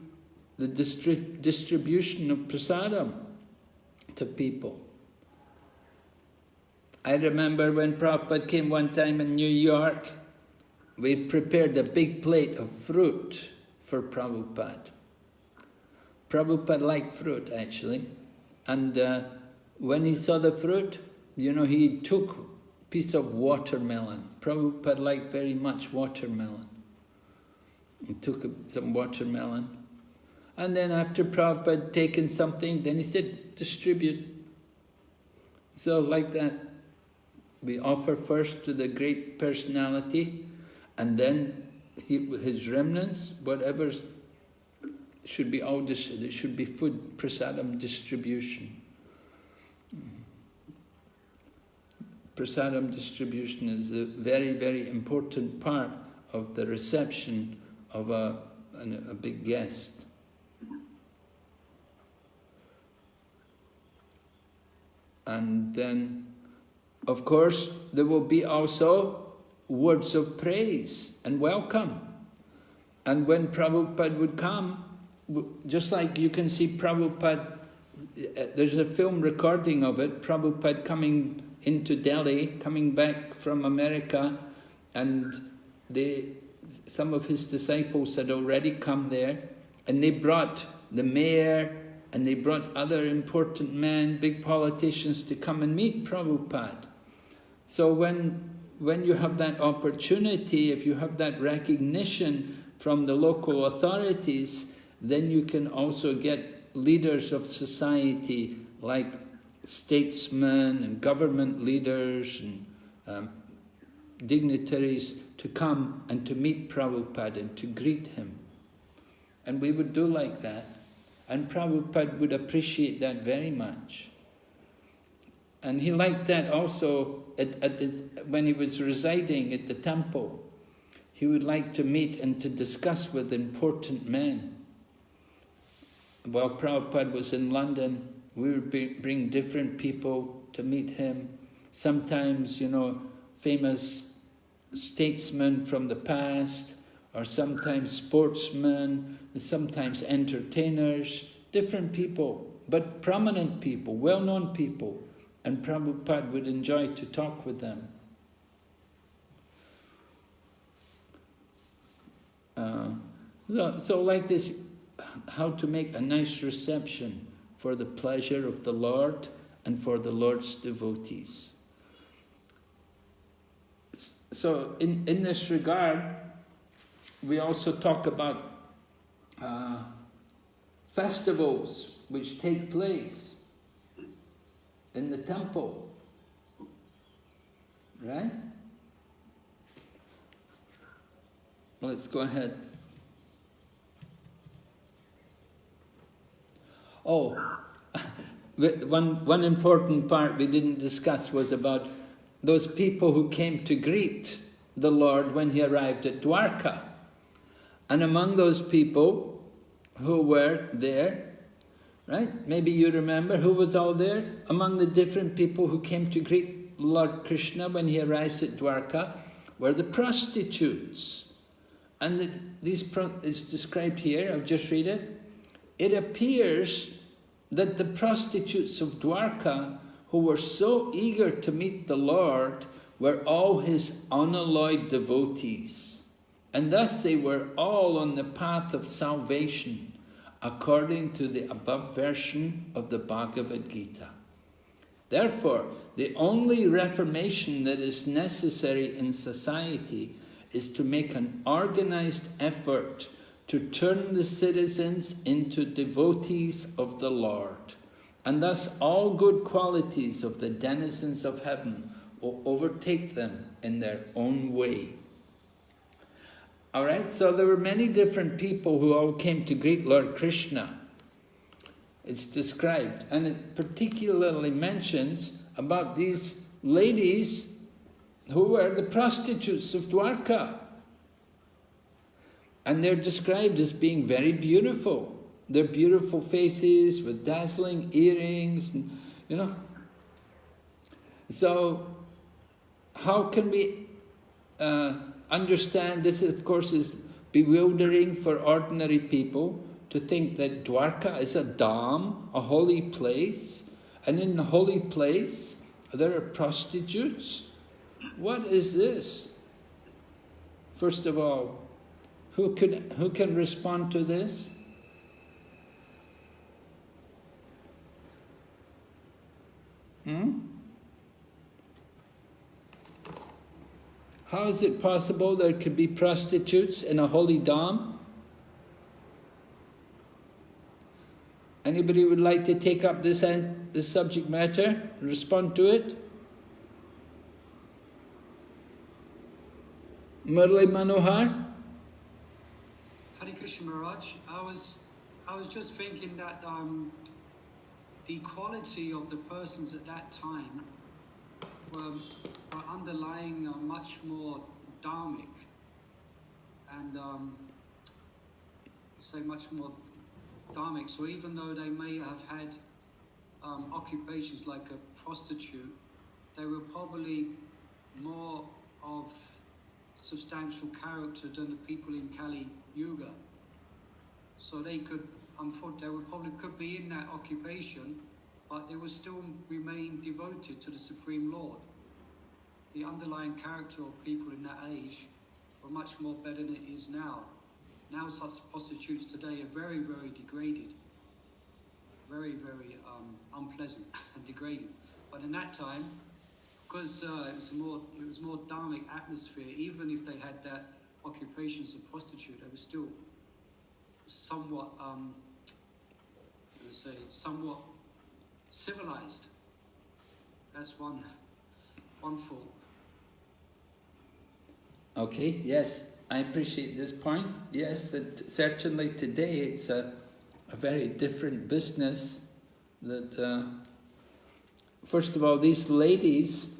the distribution of prasadam to people. I remember when Prabhupada came one time in New York, we prepared a big plate of fruit for Prabhupada. Prabhupada liked fruit, actually. And when he saw the fruit, he took a piece of watermelon. Prabhupada liked very much watermelon. He took some watermelon. And then after Prabhupada had taken something, then he said, distribute. So like that, we offer first to the great personality, and then his remnants, whatever should be all there should be food, prasadam distribution. Prasadam distribution is a very, very important part of the reception of a big guest. And then, of course, there will be also words of praise and welcome. And when Prabhupada would come, just like you can see Prabhupada, there's a film recording of it, Prabhupada coming into Delhi, coming back from America, and some of his disciples had already come there, and they brought the mayor, and they brought other important men, big politicians, to come and meet Prabhupada. So when you have that opportunity, if you have that recognition from the local authorities, then you can also get leaders of society, like statesmen and government leaders and dignitaries, to come and to meet Prabhupada and to greet him. And we would do like that. And Prabhupada would appreciate that very much. And he liked that also when he was residing at the temple. He would like to meet and to discuss with important men. While Prabhupada was in London, we would bring different people to meet him. Sometimes, famous statesmen from the past, or sometimes sportsmen, sometimes entertainers, different people, but prominent people, well-known people, and Prabhupada would enjoy to talk with them. So like this, how to make a nice reception for the pleasure of the Lord and for the Lord's devotees. So in this regard, we also talk about festivals which take place in the temple, right? Let's go ahead. Oh, one important part we didn't discuss was about those people who came to greet the Lord when he arrived at Dvāraka. And among those people who were there, right? Maybe you remember who was all there? Among the different people who came to greet Lord Krishna when he arrives at Dvāraka were the prostitutes. And it's described here, I'll just read it. It appears that the prostitutes of Dvāraka, who were so eager to meet the Lord, were all his unalloyed devotees. And thus they were all on the path of salvation, according to the above version of the Bhagavad Gita. Therefore, the only reformation that is necessary in society is to make an organized effort to turn the citizens into devotees of the Lord. And thus all good qualities of the denizens of heaven will overtake them in their own way. All right, so there were many different people who all came to greet Lord Krishna. It's described, and it particularly mentions about these ladies who were the prostitutes of Dvāraka. And they're described as being very beautiful. Their beautiful faces with dazzling earrings, and, you know. So, how can we understand this? Of course, is bewildering for ordinary people to think that Dvāraka is a dham, a holy place, and in the holy place there are prostitutes. What is this? First of all, who can respond to this? How is it possible there could be prostitutes in a holy dham? Anybody would like to take up this subject matter, respond to it? Murli Manohar? Hare Krishna Maharaj, I was just thinking that the quality of the persons at that time were underlying much more dharmic and much more dharmic. So even though they may have had occupations like a prostitute, they were probably more of substantial character than the people in Kali Yuga. So they could, unfortunately, could be in that occupation, but they would still remain devoted to the Supreme Lord. The underlying character of people in that age were much more better than it is now. Now such prostitutes today are very, very degraded, very, very unpleasant and degrading. But in that time, because it was more dharmic atmosphere, even if they had that occupation as a prostitute, they were still somewhat, somewhat civilized. That's one thought. Okay, yes, I appreciate this point. Yes, that certainly today it's a very different business. That first of all, these ladies,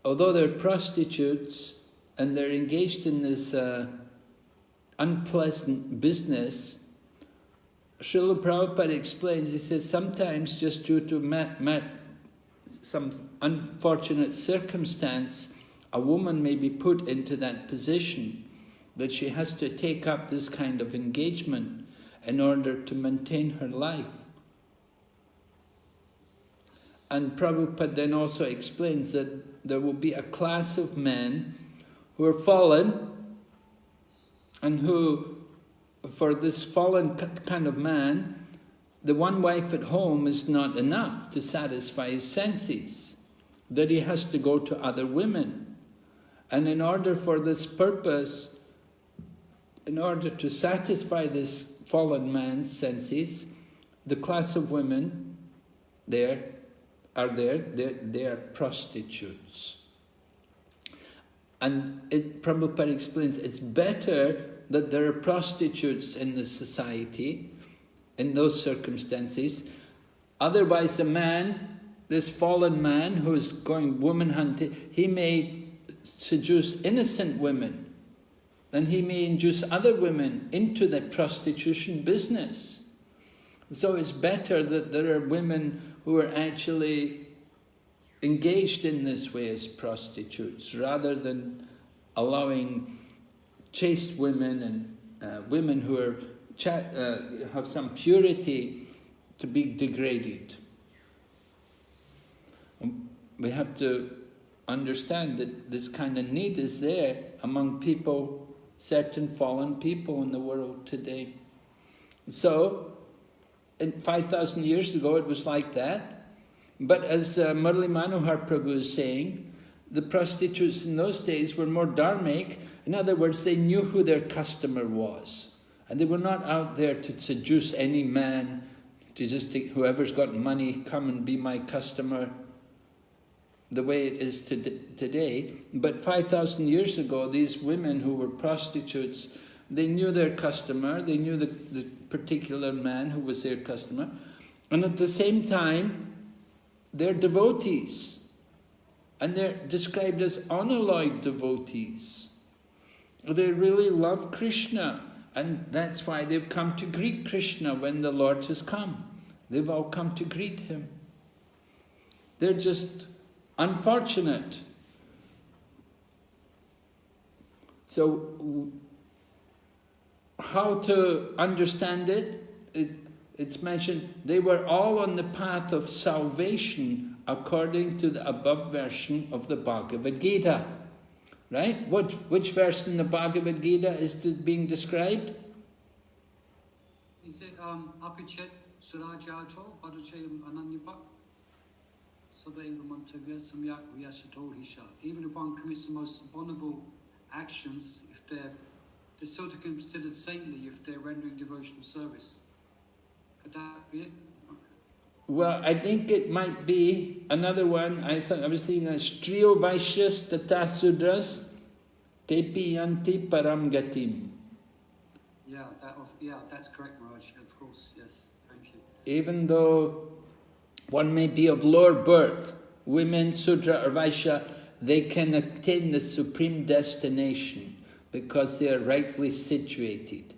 although they're prostitutes and they're engaged in this unpleasant business, Srila Prabhupada explains, he says, sometimes just due to some unfortunate circumstance, a woman may be put into that position that she has to take up this kind of engagement in order to maintain her life. And Prabhupada then also explains that there will be a class of men who are fallen, and who, for this fallen kind of man, the one wife at home is not enough to satisfy his senses, that he has to go to other women. And in order for this purpose, in order to satisfy this fallen man's senses, the class of women they are prostitutes. And Prabhupada explains it's better that there are prostitutes in the society in those circumstances. Otherwise the man, this fallen man who is going woman hunting, he may seduce innocent women, and he may induce other women into the prostitution business. So it's better that there are women who are actually engaged in this way as prostitutes, rather than allowing chaste women and women who are have some purity to be degraded. We have to understand that this kind of need is there among people, certain fallen people in the world today. So, 5,000 years ago it was like that, but as Murli Manohar Prabhu is saying, the prostitutes in those days were more dharmic. In other words, they knew who their customer was, and they were not out there to seduce any man, to just think, whoever's got money, come and be my customer, the way it is today. But 5,000 years ago, these women who were prostitutes, they knew their customer, they knew the particular man who was their customer, and at the same time, they're devotees, and they're described as unalloyed devotees. They really love Krishna, and that's why they've come to greet Krishna when the Lord has come. They've all come to greet him. They're just unfortunate. So, how to understand it? It's mentioned, they were all on the path of salvation according to the above version of the Bhagavad Gita. Right? Which verse in the Bhagavad Gita is being described? Is it Apichet Surajato Padachayam Ananyapak? Even if one commits the most abominable actions, if they're still to be considered saintly if they're rendering devotional service. Could that be it? Well, I think it might be another one. I was thinking Striyo Vaishyas Tata Sudras Tepi Yanti Param Gatim. Yeah, that's correct, Maharaj. Of course, yes. Thank you. Even though one may be of lower birth, women, Sudra or Vaishya, they can attain the supreme destination because they are rightly situated.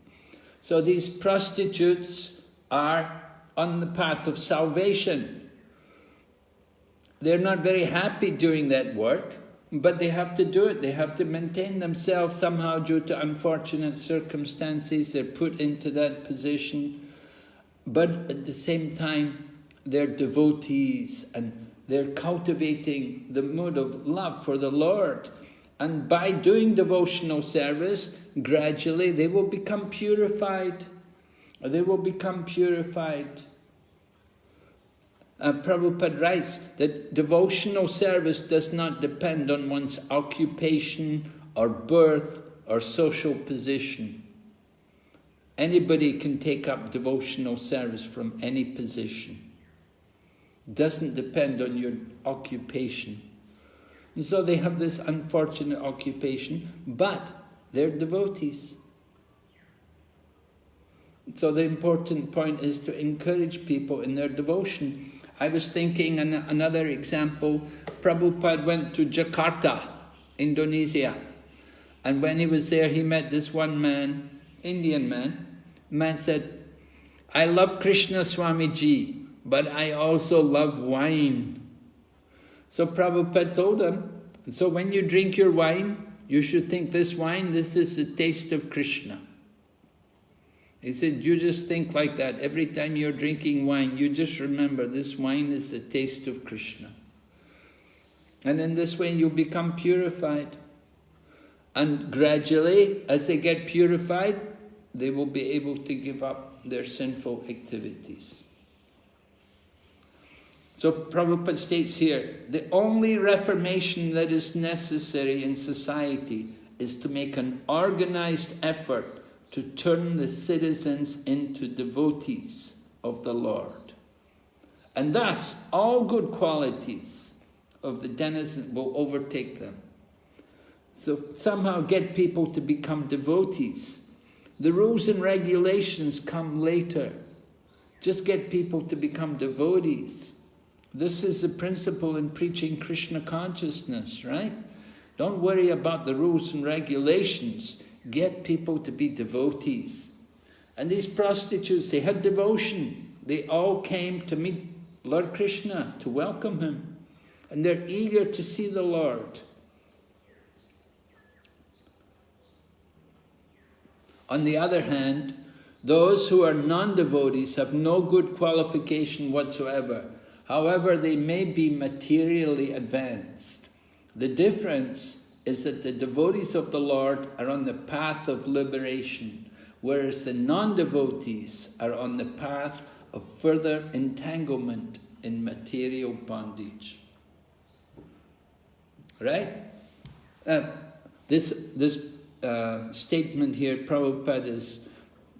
So these prostitutes are on the path of salvation. They're not very happy doing that work, but they have to do it. They have to maintain themselves somehow due to unfortunate circumstances. They're put into that position. But at the same time, they're devotees and they're cultivating the mood of love for the Lord. And by doing devotional service, gradually they will become purified. They will become purified. Prabhupada writes that devotional service does not depend on one's occupation or birth or social position. Anybody can take up devotional service from any position. It doesn't depend on your occupation. And so they have this unfortunate occupation, but they're devotees. So the important point is to encourage people in their devotion. I was thinking another example. Prabhupada went to Jakarta, Indonesia. And when he was there, he met this one man, Indian man. The man said, I love Krishna Swamiji, but I also love wine. So Prabhupada told him, So when you drink your wine, you should think this wine, this is the taste of Krishna. He said, you just think like that. Every time you're drinking wine, you just remember this wine is the taste of Krishna. And in this way, you become purified. And gradually, as they get purified, they will be able to give up their sinful activities. So Prabhupada states here, the only reformation that is necessary in society is to make an organized effort to turn the citizens into devotees of the Lord. And thus, all good qualities of the denizens will overtake them. So somehow get people to become devotees. The rules and regulations come later. Just get people to become devotees. This is the principle in preaching Krishna consciousness, right? Don't worry about the rules and regulations. Get people to be devotees. And these prostitutes, they had devotion. They all came to meet Lord Krishna, to welcome him. And they're eager to see the Lord. On the other hand, those who are non-devotees have no good qualification whatsoever. However, they may be materially advanced. The difference is that the devotees of the Lord are on the path of liberation, whereas the non-devotees are on the path of further entanglement in material bondage. Right? This statement here, Prabhupada is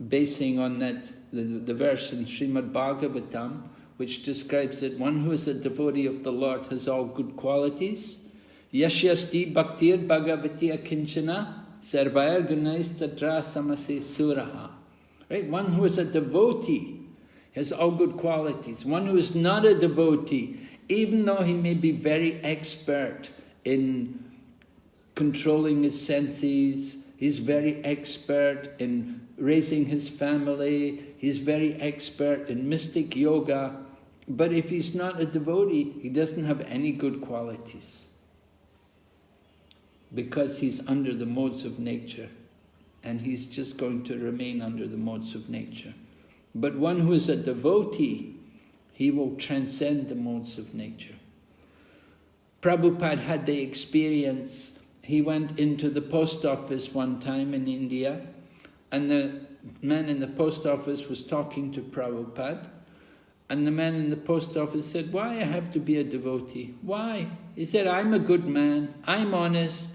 basing on that the verse in Srimad Bhagavatam, which describes that one who is a devotee of the Lord has all good qualities. Yashyasti bhaktir bhagavati akinchana sarvair gunais tatra samase suraha. Right? One who is a devotee has all good qualities. One who is not a devotee, even though he may be very expert in controlling his senses, he's very expert in raising his family, he's very expert in mystic yoga, but if he's not a devotee, he doesn't have any good qualities. Because he's under the modes of nature, and he's just going to remain under the modes of nature. But one who is a devotee, he will transcend the modes of nature. Prabhupada had the experience. He went into the post office one time in India, and the man in the post office was talking to Prabhupada, and the man in the post office said, "Why I have to be a devotee? Why?" He said, "I'm a good man, I'm honest,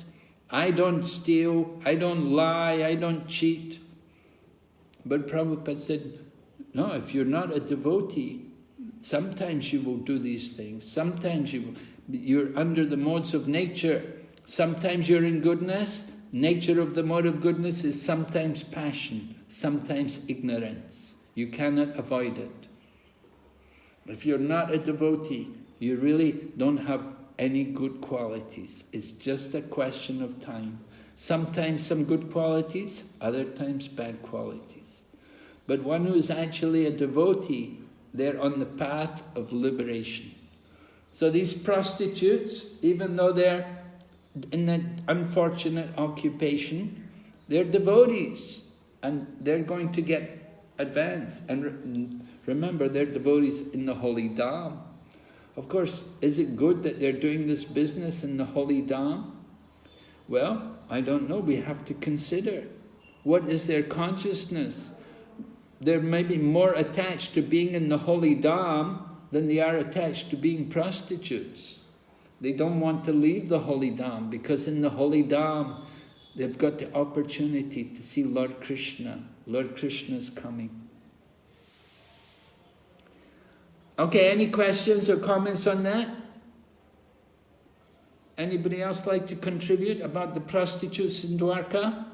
I don't steal, I don't lie, I don't cheat." But Prabhupada said, "No, if you're not a devotee, sometimes you will do these things, sometimes you're under the modes of nature. Sometimes you're in goodness. Nature of the mode of goodness is sometimes passion, sometimes ignorance. You cannot avoid it. If you're not a devotee, you really don't have any good qualities. It's just a question of time. Sometimes some good qualities, other times bad qualities. But one who is actually a devotee, they're on the path of liberation. So these prostitutes, even though they're in that unfortunate occupation, they're devotees, and they're going to get advanced. And remember, they're devotees in the holy Dham. Of course, is it good that they're doing this business in the holy Dham? Well, I don't know. We have to consider. What is their consciousness? They're maybe more attached to being in the holy Dham than they are attached to being prostitutes. They don't want to leave the holy Dham, because in the holy Dham, they've got the opportunity to see Lord Krishna. Lord Krishna's coming. Okay, any questions or comments on that? Anybody else like to contribute about the prostitutes in Dwarka?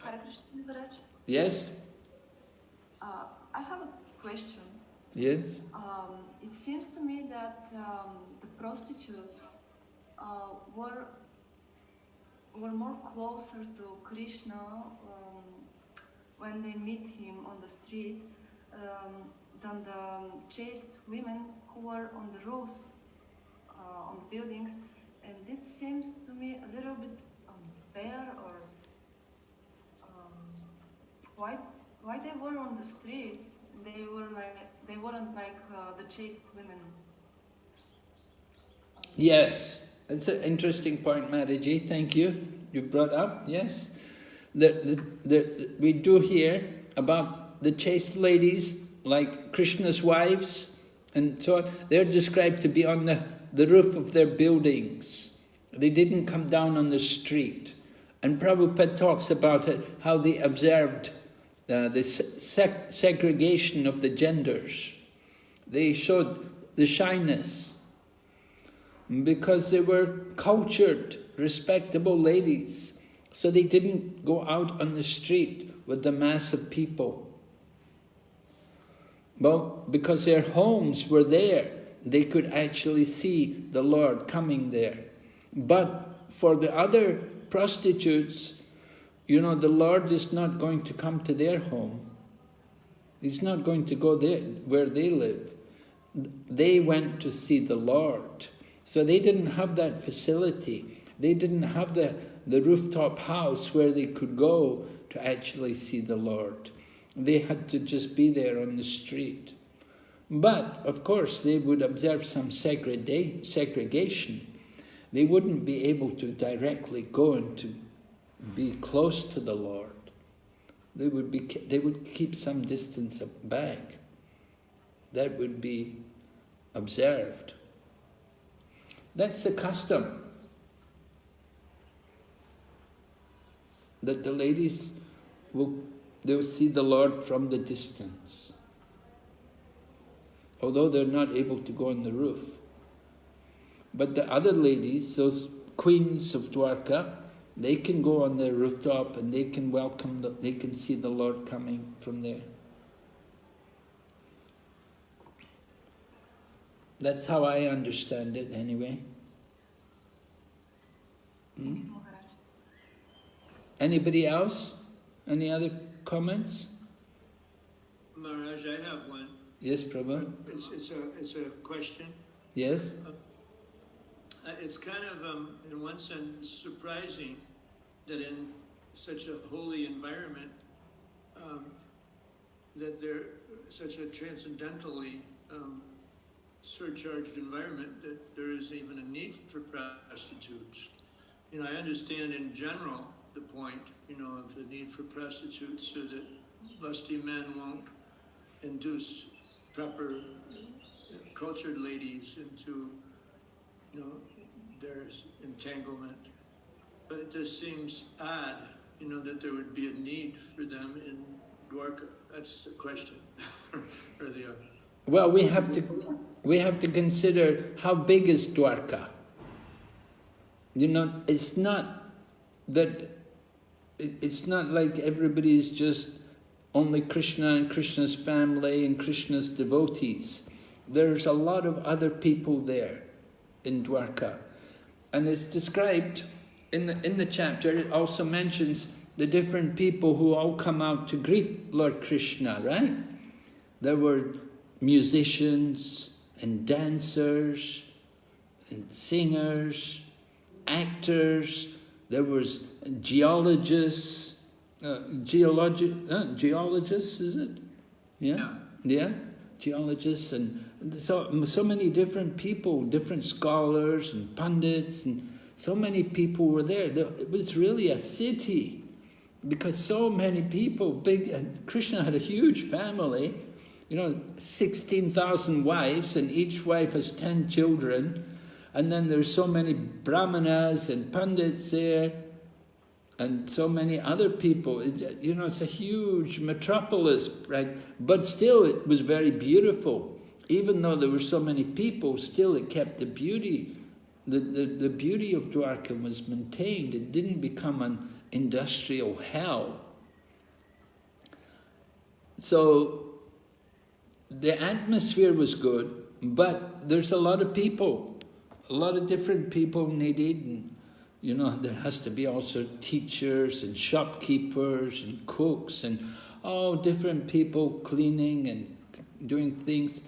Hare Krishna, Maharaj. Yes? I have a question. Yes? It seems to me that the prostitutes were more closer to Krishna when they meet him on the street than the chaste women who were on the roofs on the buildings, and it seems to me a little bit unfair, or why they were on the streets. They weren't like the chaste women. Yes, it's an interesting point, Mataji. Thank you. You brought up, yes. We do hear about the chaste ladies, like Krishna's wives, and so on. They're described to be on the roof of their buildings. They didn't come down on the street. And Prabhupada talks about it, how they observed the segregation of the genders. They showed the shyness because they were cultured, respectable ladies. So they didn't go out on the street with the mass of people. Well, because their homes were there, they could actually see the Lord coming there. But for the other prostitutes, you know, the Lord is not going to come to their home. He's not going to go there where they live. They went to see the Lord. So they didn't have that facility. They didn't have the rooftop house where they could go to actually see the Lord. They had to just be there on the street. But, of course, they would observe some segregation. They wouldn't be able to directly go and to be close to the Lord. They would keep some distance back. That would be observed. That's the custom. That the ladies they'll see the Lord from the distance, although they're not able to go on the roof. But the other ladies, those queens of Dwarka, they can go on their rooftop and they can they can see the Lord coming from there. That's how I understand it anyway. Anybody else? Any other comments? Maharaj, I have one. Yes, Prabhu. It's a question. Yes. It's kind of, in one sense, surprising that in such a holy environment, that there such a transcendentally surcharged environment, that there is even a need for prostitutes. You know, I understand in general the point, you know, of the need for prostitutes so that lusty men won't induce proper cultured ladies into, you know, their entanglement. But it just seems odd, you know, that there would be a need for them in Dwarka. That's the question. Or the well, we have to consider how big is Dwarka. You know, it's not like everybody's just only Krishna and Krishna's family and Krishna's devotees. There's a lot of other people there in Dwarka. And it's described in the chapter. It also mentions the different people who all come out to greet Lord Krishna, right? There were musicians and dancers and singers, actors. There was geologists, geologists, is it? Yeah, geologists, and so many different people, different scholars and pundits, and so many people were there. It was really a city, because so many people, big, and Krishna had a huge family, you know, 16,000 wives, and each wife has 10 children. And then there's so many brahmanas and pundits there, and so many other people. You know, it's a huge metropolis, right? But still, it was very beautiful. Even though there were so many people, still it kept the beauty. The beauty of Dwarka was maintained. It didn't become an industrial hell. So the atmosphere was good, but there's a lot of people. A lot of different people needed, and you know, there has to be also teachers and shopkeepers and cooks and all different people cleaning and doing things.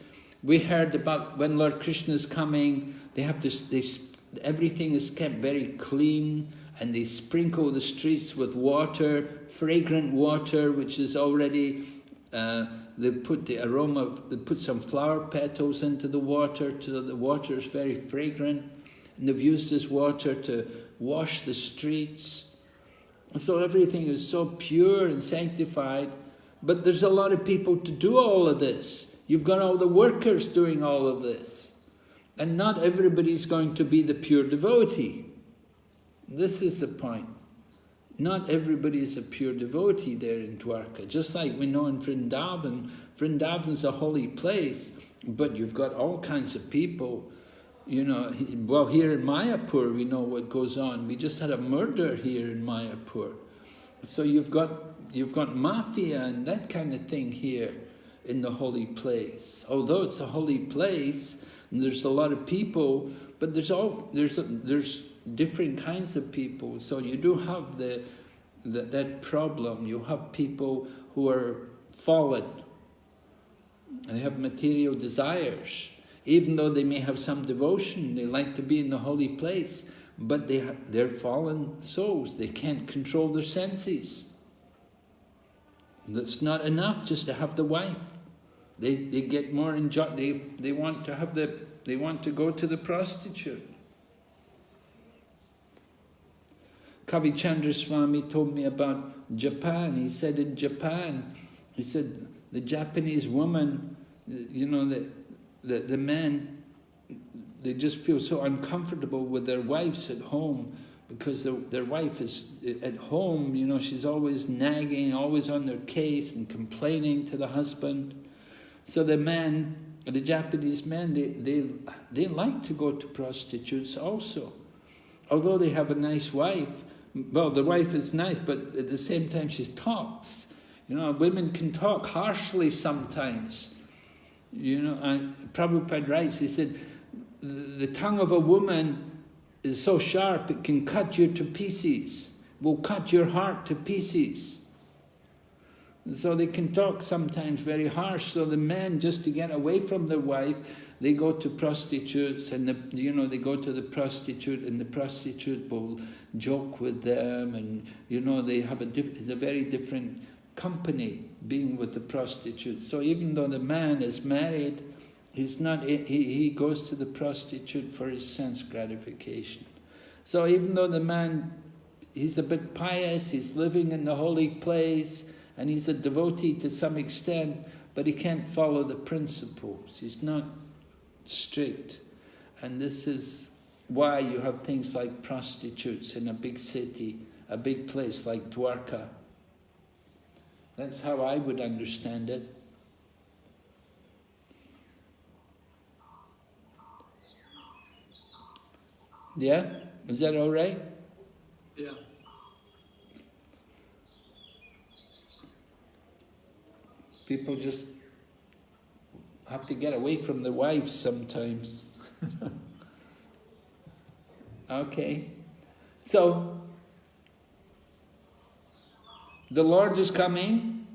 We heard about when Lord Krishna's coming, everything is kept very clean, and they sprinkle the streets with water, fragrant water, which is already, they put some flower petals into the water, so the water is very fragrant, and they've used this water to wash the streets. And so everything is so pure and sanctified, but there's a lot of people to do all of this. You've got all the workers doing all of this. And not everybody's going to be the pure devotee. This is the point. Not everybody is a pure devotee there in Dwarka. Just like we know in Vrindavan, Vrindavan's a holy place, but you've got all kinds of people. You know, well, here in Mayapur, we know what goes on. We just had a murder here in Mayapur. So you've got mafia and that kind of thing here in the holy place. Although it's a holy place, and there's a lot of people, but there's different kinds of people. So you do have that problem. You have people who are fallen. They have material desires. Even though they may have some devotion, they like to be in the holy place, but they're fallen souls. They can't control their senses. That's not enough just to have the wife. They get more they want to go to the prostitute. Kavi Chandra Swami told me about Japan. He said in Japan, the Japanese woman, you know, the men, they just feel so uncomfortable with their wives at home, because their wife is at home, you know, she's always nagging, always on their case and complaining to the husband. So the Japanese men, they like to go to prostitutes also. Although they have a nice wife, well, the wife is nice, but at the same time she talks. You know, women can talk harshly sometimes. You know, and Prabhupada writes, he said, the tongue of a woman is so sharp it can cut you to pieces, will cut your heart to pieces. And so they can talk sometimes very harsh. So the men, just to get away from their wife, they go to prostitutes, and they go to the prostitute, and the prostitute will joke with them, and you know they have it's a very different company being with the prostitute. So even though the man is married, he goes to the prostitute for his sense gratification. So even though the man, he's a bit pious, he's living in the holy place, and he's a devotee to some extent, but he can't follow the principles. He's not strict. And this is why you have things like prostitutes in a big city, a big place like Dwarka. That's how I would understand it. Yeah? Is that all right? Yeah. People just have to get away from their wives sometimes. Okay. So, the Lord is coming.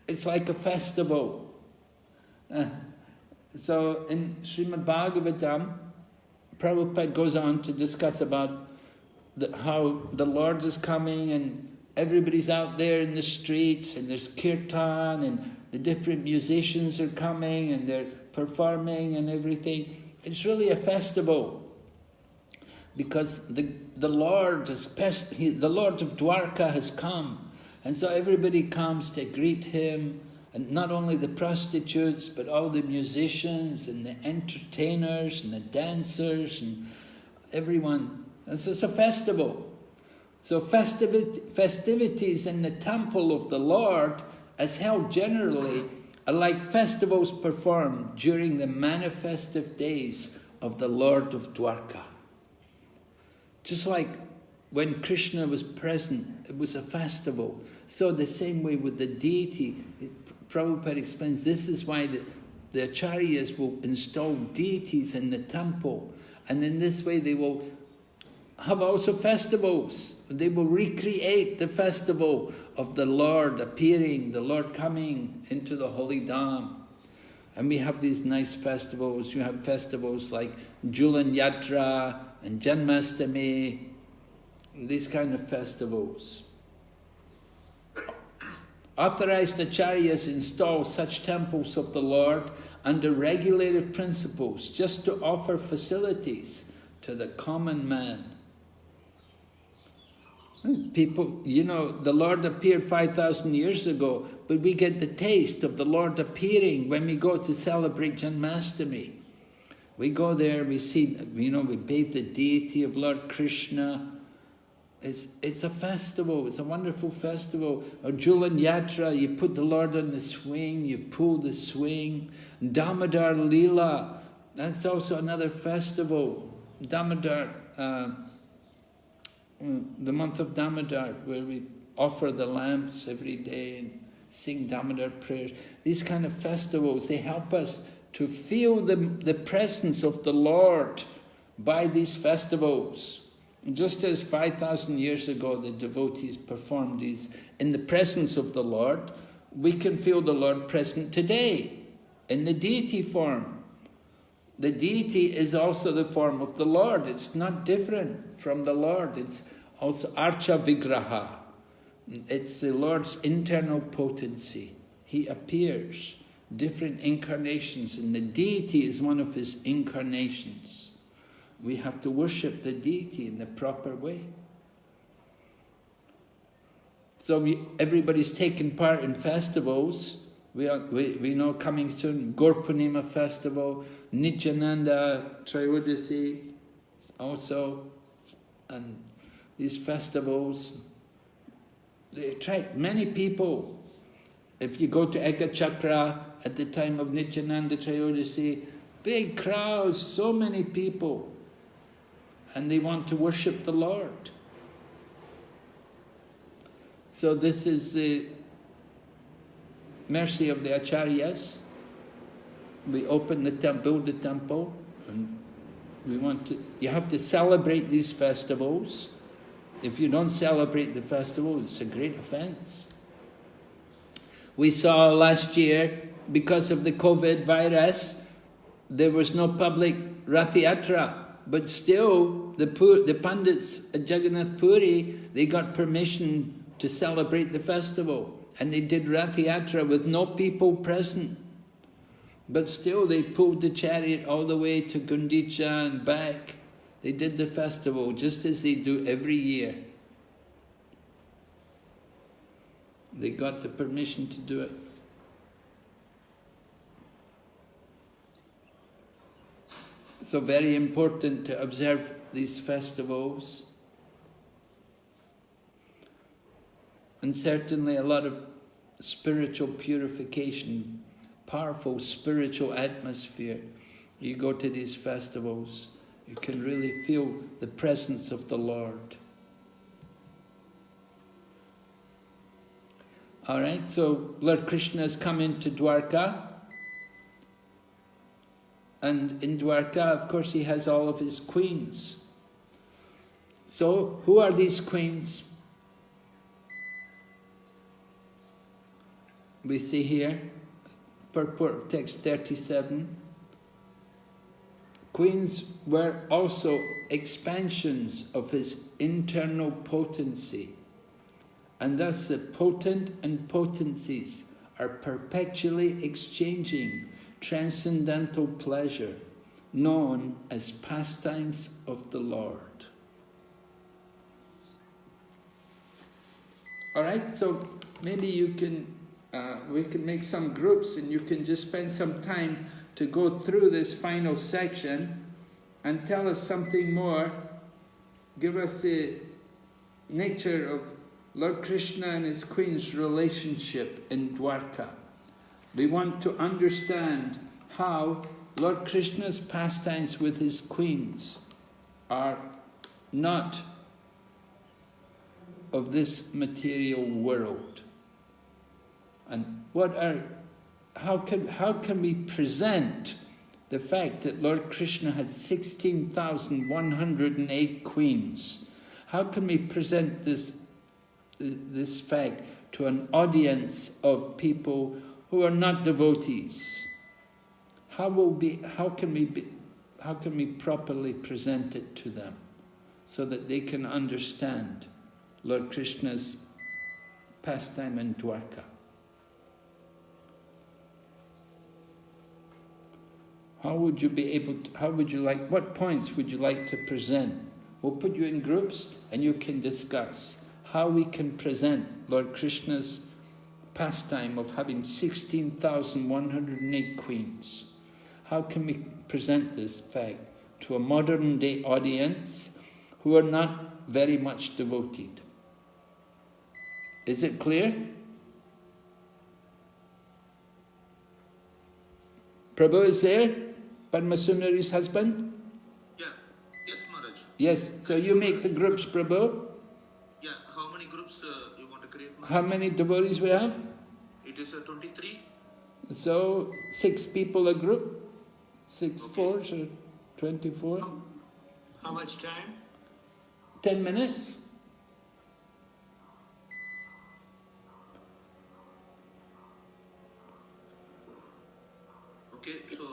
It's like a festival. So in Srimad Bhagavatam, Prabhupada goes on to discuss about how the Lord is coming, and everybody's out there in the streets, and there's kirtan, and the different musicians are coming, and they're performing and everything. It's really a festival, because the Lord of Dwarka has come, and so everybody comes to greet him, and not only the prostitutes, but all the musicians and the entertainers and the dancers and everyone. And so it's a festival. So festivities in the temple of the Lord, as held generally, are like festivals performed during the manifestive days of the Lord of Dwarka. Just like when Krishna was present, it was a festival. So the same way with the deity, Prabhupada explains, this is why the acharyas will install deities in the temple. And in this way they will have also festivals. They will recreate the festival of the Lord appearing, the Lord coming into the holy Dham. And we have these nice festivals. You have festivals like Julan Yatra and Janmastami, these kind of festivals. Authorized acharyas install such temples of the Lord under regulative principles just to offer facilities to the common man. People, you know, the Lord appeared 5,000 years ago, but we get the taste of the Lord appearing when we go to celebrate Janmastami. We go there, we see, you know, we bathe the deity of Lord Krishna. It's a festival, it's a wonderful festival. Or Julan Yatra, you put the Lord on the swing, you pull the swing. Damodar Leela, that's also another festival. Damodar, the month of Damodar, where we offer the lamps every day and sing Damodar prayers. These kind of festivals, they help us to feel the presence of the Lord by these festivals. Just as 5,000 years ago the devotees performed these in the presence of the Lord, we can feel the Lord present today in the deity form. The deity is also the form of the Lord. It's not different from the Lord. It's also Archa Vigraha. It's the Lord's internal potency. He appears, different incarnations, and the deity is one of his incarnations. We have to worship the deity in the proper way. So everybody's taking part in festivals. We know coming soon, Gaur-Purnima festival, Nityananda Trayodasi also, and these festivals, they attract many people. If you go to Ekachakra at the time of Nityananda Trayodasi, big crowds, so many people, and they want to worship the Lord. So this is the mercy of the acharyas. We open the temple, build the temple, and we want to. You have to celebrate these festivals. If you don't celebrate the festival, it's a great offense. We saw last year, because of the COVID virus, there was no public Rath Yatra, but still the Pandits at Jagannath Puri, they got permission to celebrate the festival. And they did Rath Yatra with no people present. But still they pulled the chariot all the way to Gundicha and back. They did the festival just as they do every year. They got the permission to do it. So very important to observe these festivals. And certainly a lot of spiritual purification, powerful spiritual atmosphere. You go to these festivals, you can really feel the presence of the Lord. All right, so Lord Krishna has come into Dvāraka. And in Dvāraka, of course, he has all of his queens. So, who are these queens? We see here, purport of text 37. Queens were also expansions of his internal potency. And thus the potent and potencies are perpetually exchanging transcendental pleasure, known as pastimes of the Lord. All right, so maybe you can, we can make some groups and you can just spend some time to go through this final section and tell us something more. Give us the nature of Lord Krishna and his queen's relationship in Dvāraka. We want to understand how Lord Krishna's pastimes with his queens are not of this material world. And how can we present the fact that Lord Krishna had 16,108 queens? How can we present this fact to an audience of people who are not devotees? how can we properly present it to them so that they can understand Lord Krishna's pastime in Dwarka? What points would you like to present? We'll put you in groups and you can discuss how we can present Lord Krishna's pastime of having 16,108 queens. How can we present this fact to a modern day audience who are not very much devoted? Is it clear? Prabhu is there? Padmasundari's husband? Yeah. Yes, Maharaj. Yes. So you make the groups, Prabhu? Yeah. How many groups you want to create, Maharaj? How many devotees we have? It is 23. So 6 people a group? 6 fours or 24? How much time? 10 minutes? Okay, so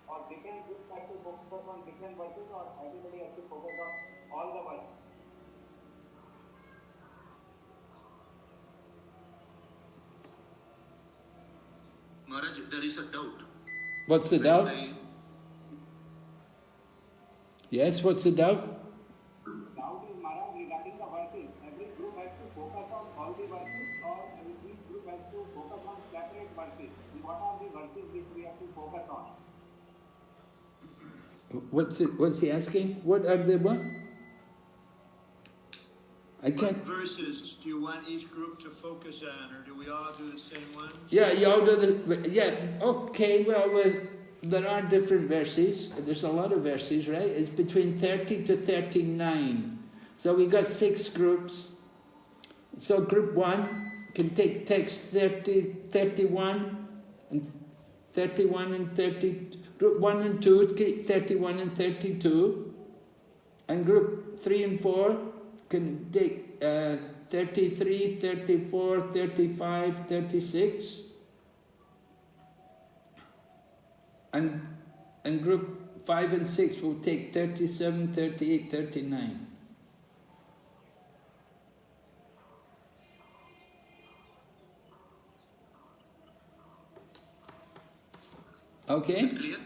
or different groups have to focus on different verses, or everybody has to focus on all the verses? Maharaj, there is a doubt. What's the doubt? Yes, what's the doubt? Doubt is, Maharaj, regarding the verses. Every group has to focus on all the verses, or each group has to focus on separate verses. What are the verses which we have to focus on? What's he asking? What are the what? I can't. What verses do you want each group to focus on, or do we all do the same ones? Yeah, you all do the. Yeah, okay. Well, there are different verses. There's a lot of verses, right? It's between 30 to 39. So we got 6 groups. So group 1 can take text 30, 31, and 31 and 30. Group 1 and 2 take 31 and 32, and group 3 and 4 can take 33, 34, 35, 36. And group 5 and 6 will take 37, 38, 39. Okay? Is it clear?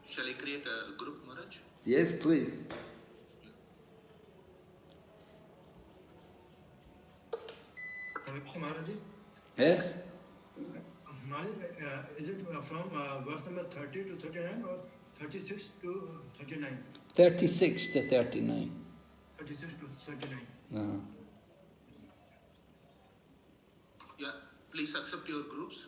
Shall I create a group, Maharaj? Yes, please. Maharaj? Yes? Maharaj, is it from verse number 30 to 39 or 36 to 39? 36 to 39. 36 to 39. Yeah. Please accept your groups.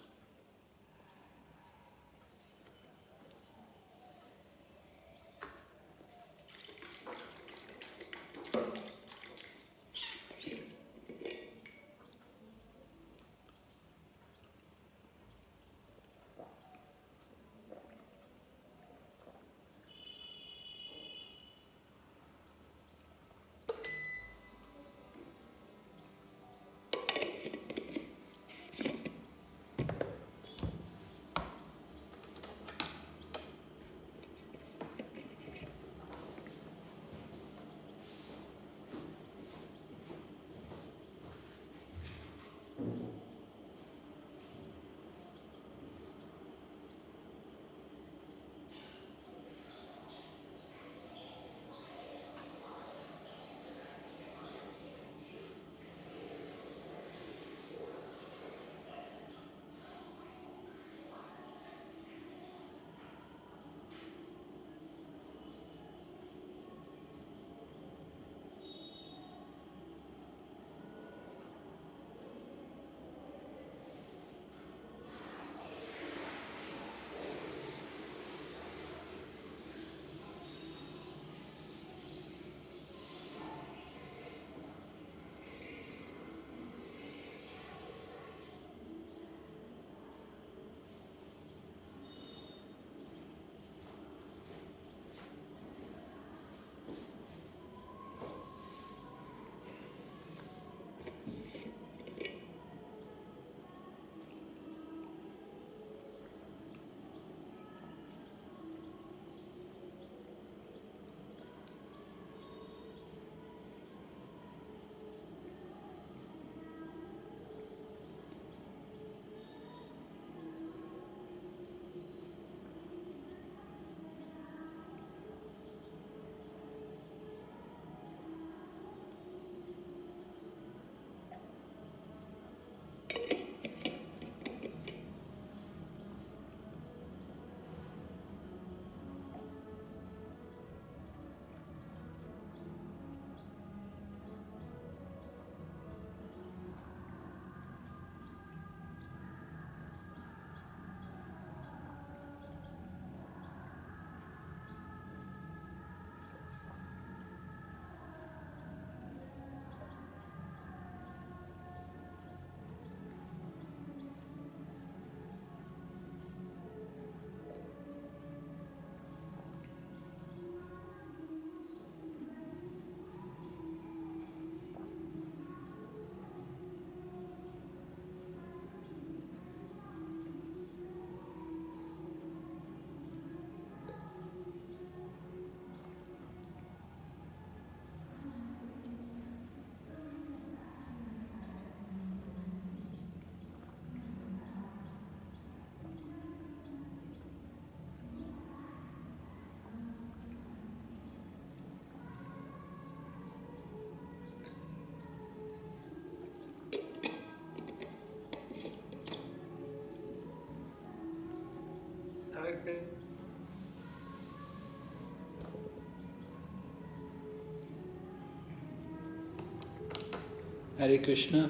Hare Krishna.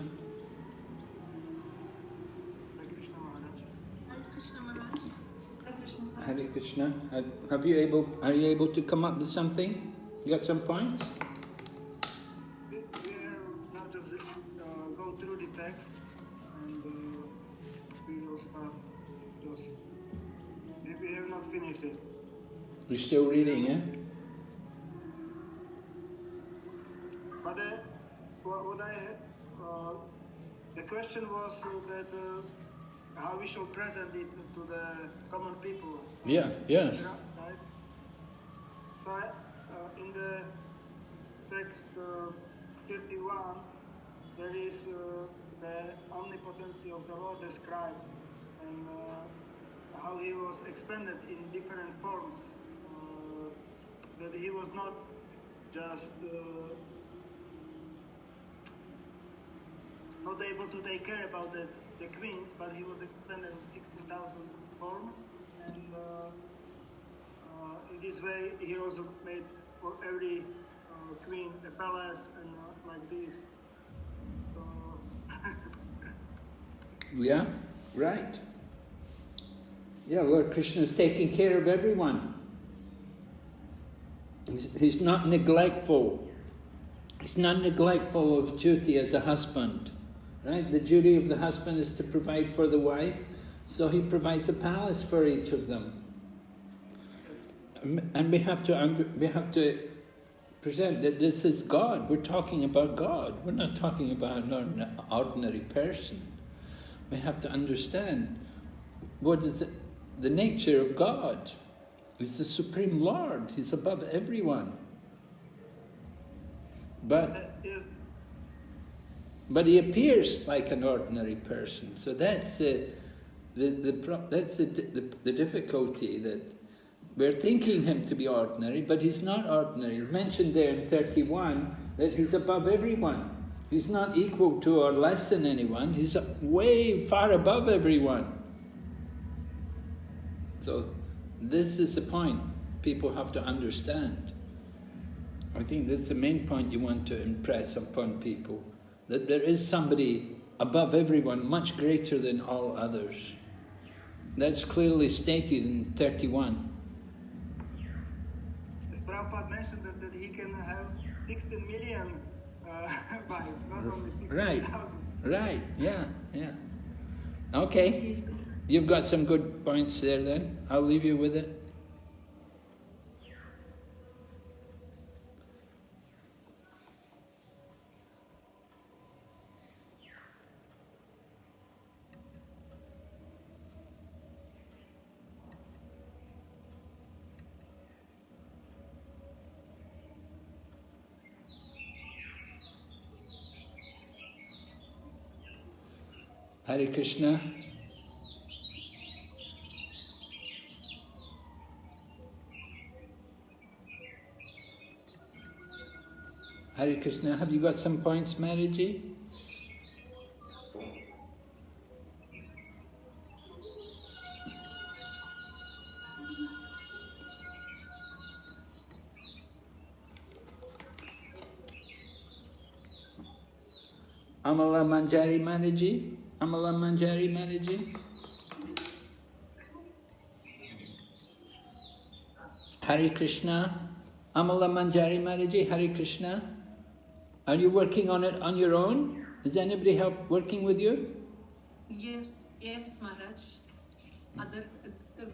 Hare Krishna. Are you able to come up with something? You got some points? We have now just go through the text and we will start just, we have not finished it. You're still reading, eh? But what I had, the question was that how we should present it to the common people. Yeah, yes. Right? So in the text 51, there is the omnipotency of the Lord described and how he was expanded in different forms. That he was not just not able to take care about the queens, but he was expanded in 16,000 forms, and in this way he also made for every queen a palace and like this. So Yeah, right. Yeah, Lord Krishna is taking care of everyone. He's not neglectful. He's not neglectful of duty as a husband. Right? The duty of the husband is to provide for the wife, so he provides a palace for each of them. And we have to present that this is God. We're talking about God. We're not talking about an ordinary person. We have to understand what is the nature of God. He's the Supreme Lord. He's above everyone. But he appears like an ordinary person. So that's the difficulty, that we're thinking him to be ordinary, but he's not ordinary. It's mentioned there in 31 that he's above everyone. He's not equal to or less than anyone. He's way far above everyone. So this is the point people have to understand. I think that's the main point you want to impress upon people, that there is somebody above everyone, much greater than all others. That's clearly stated in 31. As Prabhupada mentioned that he can have 16 million wives, not only 16,000. Right, yeah. Okay, you've got some good points there then. I'll leave you with it. Hare Krishna. Hare Krishna. Have you got some points, Mariji? Amala Manjari Mariji? Amala Manjari Mariji? Hare Krishna. Amala Manjari Mariji, Hare Krishna. Are you working on it on your own? Is anybody help working with you? Yes, Maharaj.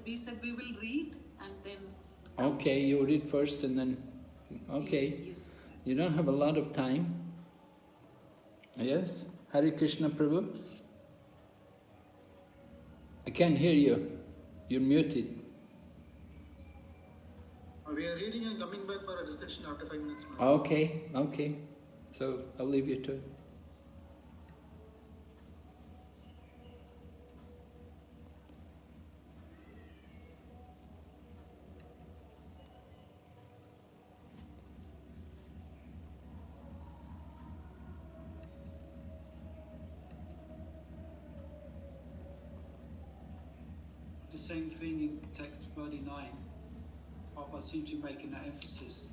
We said we will read and then... Okay, you read first and then... Okay. Yes. You don't have a lot of time. Yes? Hare Krishna Prabhu? I can't hear you. You're muted. We are reading and coming back for a discussion after 5 minutes. Okay. So I'll leave you to it. same thing in text 39. Prabhupada seems to be making that emphasis,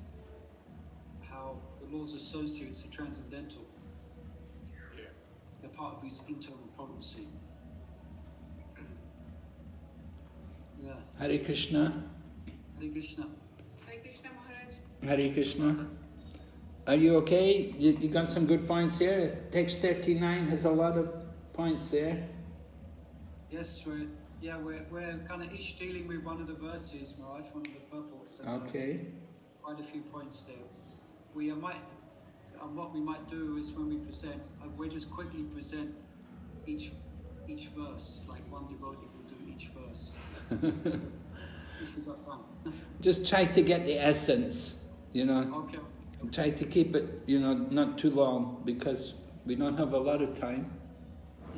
how the Lord's associates are transcendental. Yeah. They're part of his internal potency. Yeah. Hare Krishna. Hare Krishna. Hare Krishna Maharaj. Hare Krishna. Are you okay? You got some good points here? Text 39 has a lot of points there. Yes, we're kind of each dealing with one of the verses, Maharaj, one of the purports. Okay. Quite a few points there. We might, what we might do is when we present, we'll just quickly present each verse, like one devotee will do each verse. If we've got time. Just try to get the essence, you know. Okay. Try to keep it, you know, not too long, because we don't have a lot of time.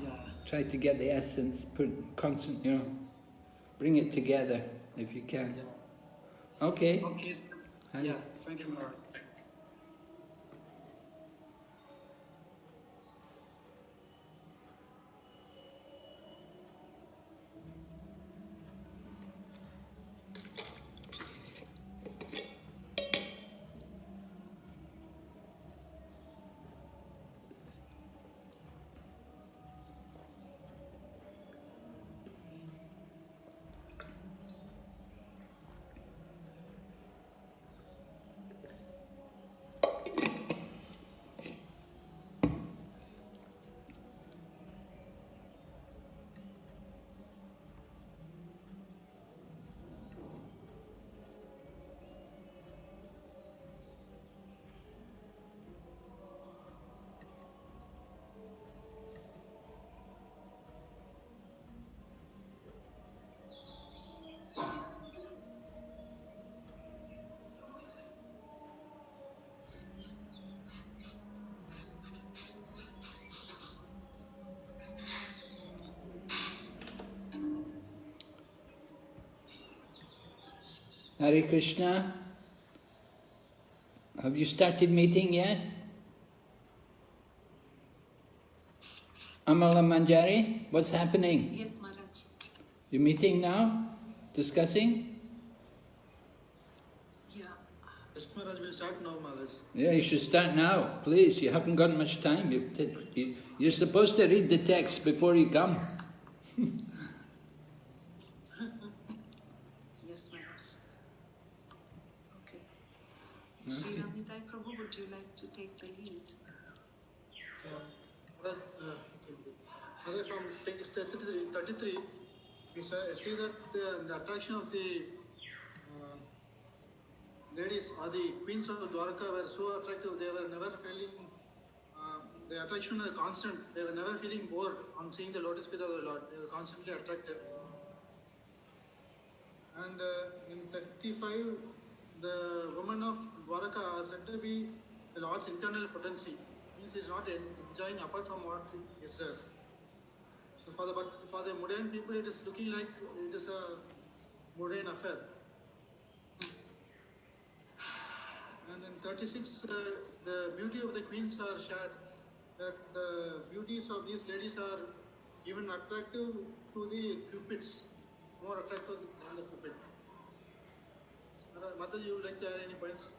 Yeah. Try to get the essence, you know, bring it together if you can. Yeah. Okay. Okay. Yeah, thank you, Maharaj. Hare Krishna. Have you started meeting yet? Amala Manjari, what's happening? Yes, Maharaj. You're meeting now? Discussing? Yeah. Yes, Maharaj, we'll start now, Maharaj. Yeah, you should start now, please. You haven't got much time. You're supposed to read the text before you come. Yes, Maharaj. Okay. Sri Ramnitai Prabhu, would you like to take the lead? Maharaj, from text 33, we see that the attraction of the ladies or the queens of Dvārakā were so attractive, they were never feeling, the attraction was constant, they were never feeling bored on seeing the lotus feet of the Lord, they were constantly attracted. And in 35, the woman of Dvārakā are said to be the Lord's internal potency, means he is not enjoying apart from what is there. So for the modern people, it is looking like it is a modern affair. And in 36, the beauty of the queens are shared, that the beauties of these ladies are even attractive to the cupids, more attractive than the cupid. Mother, you would like to add any points?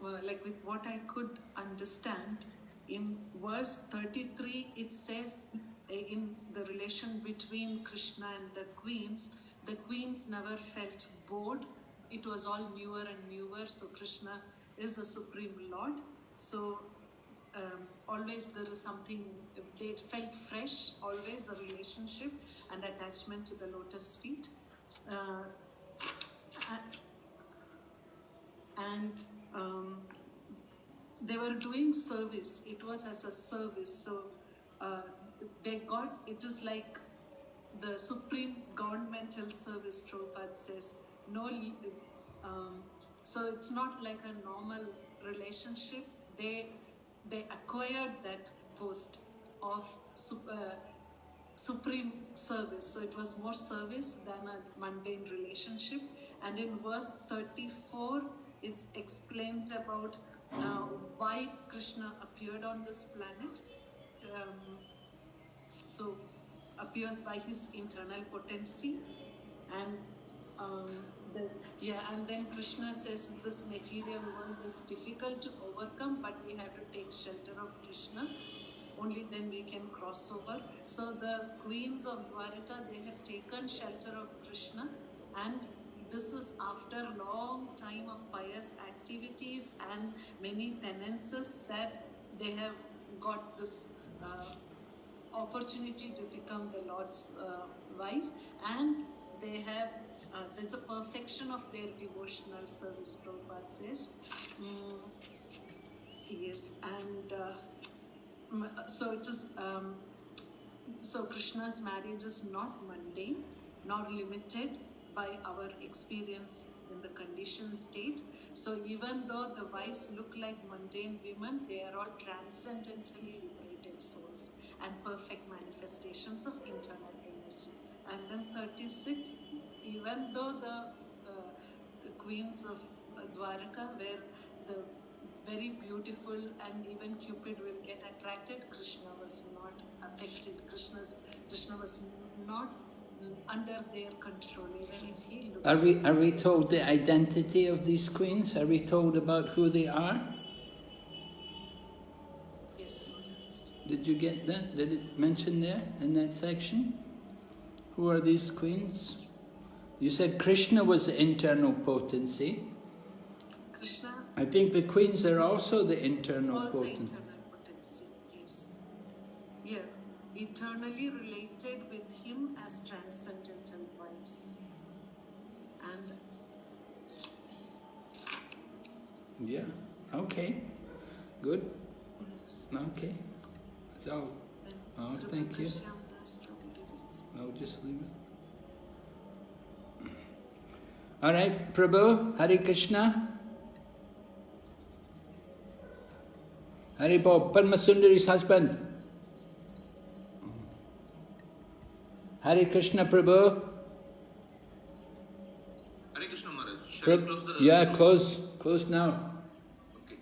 Well, like with what I could understand, in verse 33, it says in the relation between Krishna and the queens never felt bored. It was all newer and newer. So Krishna is the Supreme Lord. So always there is something, they felt fresh, always a relationship and attachment to the lotus feet. They were doing service. It was as a service. So they got, it is like the supreme governmental service, Prabhupada says. No, so it's not like a normal relationship. They acquired that post of supreme service. So it was more service than a mundane relationship. And in verse 34, it's explained about why Krishna appeared on this planet. So appears by his internal potency, and and then Krishna says this material world is difficult to overcome, but we have to take shelter of Krishna. Only then we can cross over. So the queens of Dvāraka, they have taken shelter of Krishna, and this is after a long time of pious activities and many penances that they have got this opportunity to become the Lord's wife, and they have that's a perfection of their devotional service, Prabhupada says. Yes, and so it is. So Krishna's marriage is not mundane nor limited by our experience in the conditioned state. So even though the wives look like mundane women, they are all transcendentally liberated souls and perfect manifestations of internal energy. And then 36, even though the queens of Dvāraka were the very beautiful and even Cupid will get attracted, Krishna was not affected. Krishna was not under their control, even if he looked. Are we told the identity of these queens? Are we told about who they are? Yes. Did you get that? Did it mention there in that section? Who are these queens? You said Krishna was the internal potency. Krishna. I think the queens are also the internal potency. Internal potency, yes. Yeah, eternally related with him as transcendental wives. And yeah, okay, good. yes. Okay, so, oh, thank you. I'll just leave it. All right, Prabhu, Hare Krishna. Hare Bol, Padma Sundari's husband. Hare Krishna, Prabhu. Hare Krishna Maharaj. Shall I close the... Yeah, close now. Okay.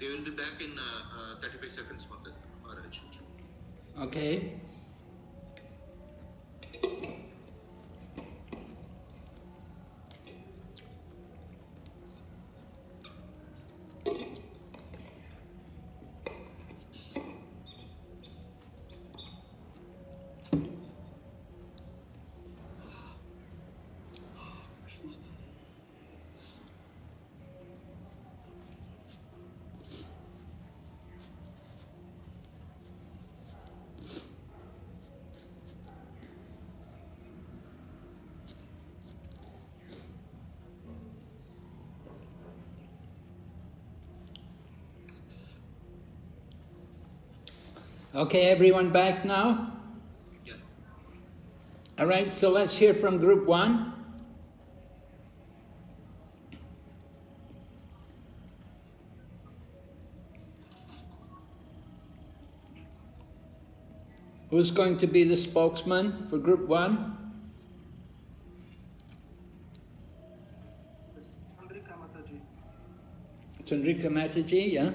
They will be back in 35 seconds, Maharaj. Okay. Okay, everyone back now? Yeah. All right, so let's hear from group 1. Who's going to be the spokesman for group 1? Chandrika Mataji. Chandrika Mataji, yeah?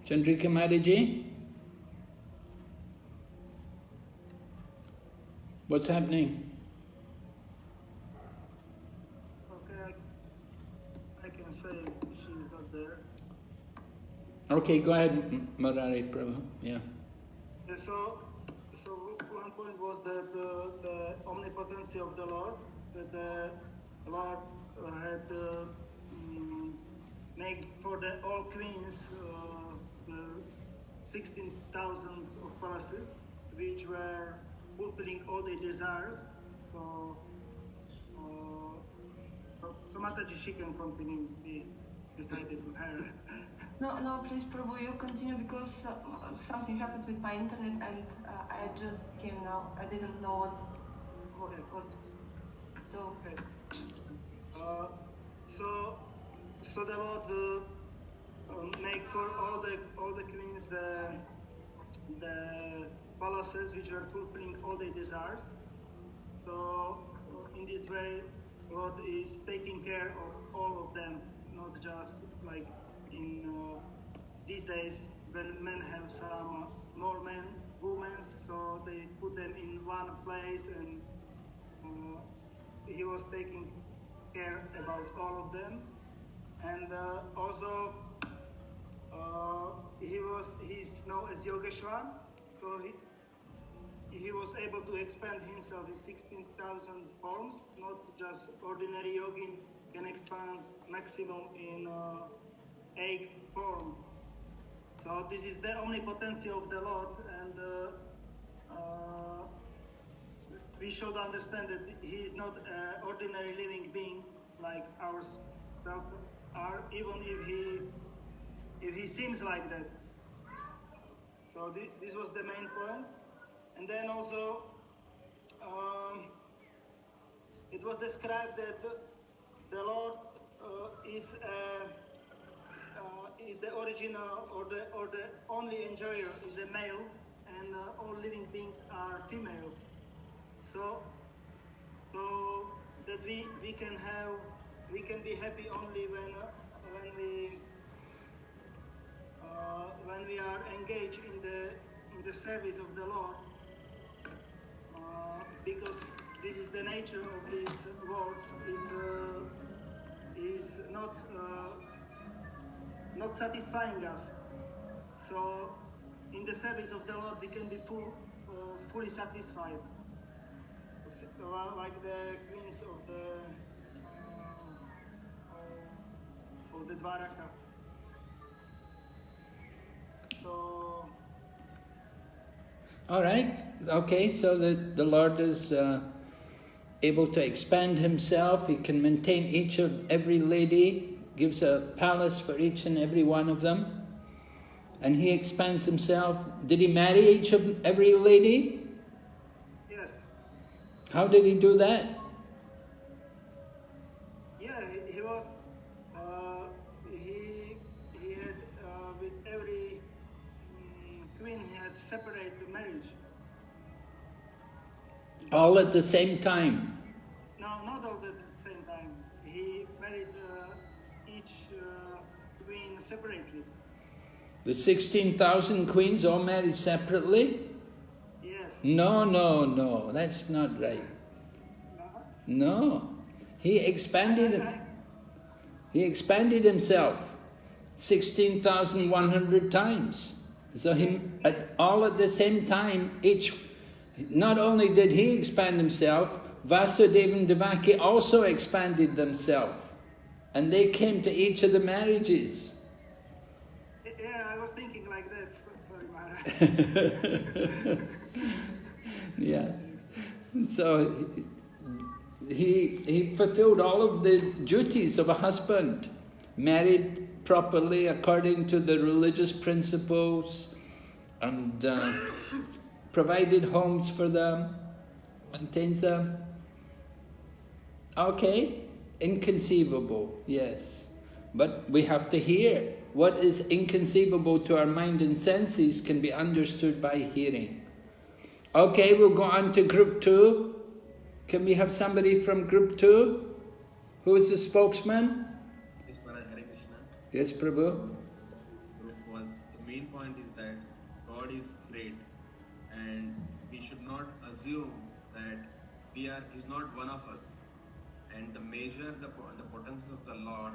Chandrika Mataji? What's happening? Okay, I can say she's not there. Okay, go ahead, Murari Prabhu. Yeah. So one point was that the omnipotency of the Lord, that the Lord had made for the all queens the 16,000 of palaces, which were fulfilling all their desires. so Mataji, she can continue. We decided with her. No, please, Prabhu, you continue because something happened with my internet and I just came now. I didn't know what so. Okay. So the Lord make for all the queens the palaces which are fulfilling all their desires. So in this way, Lord is taking care of all of them, not just like in these days when men have some more women, so they put them in one place, and he was taking care about all of them, and also he's known as Yogeshwar, so he was able to expand himself in 16,000 forms, not just ordinary yogin can expand maximum in 8 forms. So this is the omnipotency of the Lord, and we should understand that he is not an ordinary living being like ourselves are, even if he seems like that. So this was the main point. And then also it was described that the Lord is the original or the only enjoyer is a male, and all living beings are females. So that we can be happy only when we are engaged in the service of the Lord, because this is the nature of this world, is not satisfying us. So in the service of the Lord we can be fully satisfied, like the queens of the Dvārakā. So all right, okay, so the Lord is able to expand himself. He can maintain every lady, gives a palace for each and every one of them, and he expands himself. Did he marry every lady? Yes. How did he do that? Yeah, he was. He had with every queen he had separate marriage. All at the same time? No, not all at the same time. He married each queen separately. The 16,000 queens all married separately? Yes. No, that's not right. No. He expanded himself 16,100 times. So all at the same time, not only did he expand himself, Vasudeva and Devaki also expanded themselves. And they came to each of the marriages. Yeah, I was thinking like that. Sorry, Maharaj. Yeah. So he fulfilled all of the duties of a husband, married properly according to the religious principles, and provided homes for them, maintains them. Okay, inconceivable, yes. But we have to hear. What is inconceivable to our mind and senses can be understood by hearing. Okay, we'll go on to group 2. Can we have somebody from group 2? Who is the spokesman? Yes, Maharaj, Hare Krishna. Yes, Prabhu. The main point is that God is great, and we should not assume that He's not one of us. And the potencies of the Lord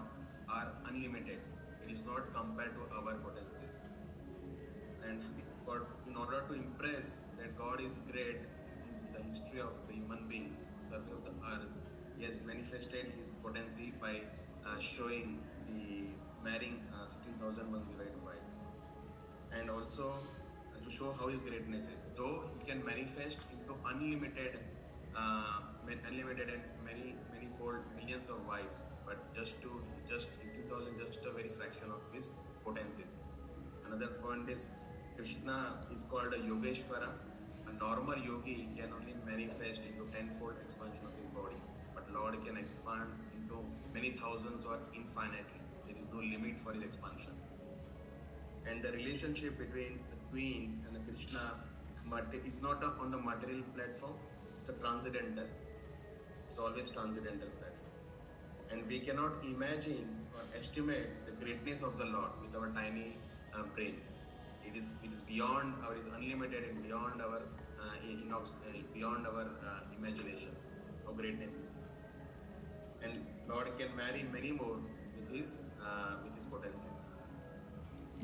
are unlimited. It is not compared to our potencies. And in order to impress that God is great in the history of the human being, surface of the earth, He has manifested His potency by showing the marrying 16,108 wives. And also to show how His greatness is. Though He can manifest into unlimited and many fold millions of wives, but just 60,000, just a very fraction of his potencies. Another point is Krishna is called a Yogeshwara. A normal yogi can only manifest into 10-fold expansion of his body, but Lord can expand into many thousands or infinitely. There is no limit for his expansion. And the relationship between the queens and the Krishna is not on the material platform, it's a transcendental. It's always transcendental platform. And we cannot imagine or estimate the greatness of the Lord with our tiny brain. It is beyond our, is unlimited and beyond our imagination how greatness is. And Lord can marry many more with his potencies.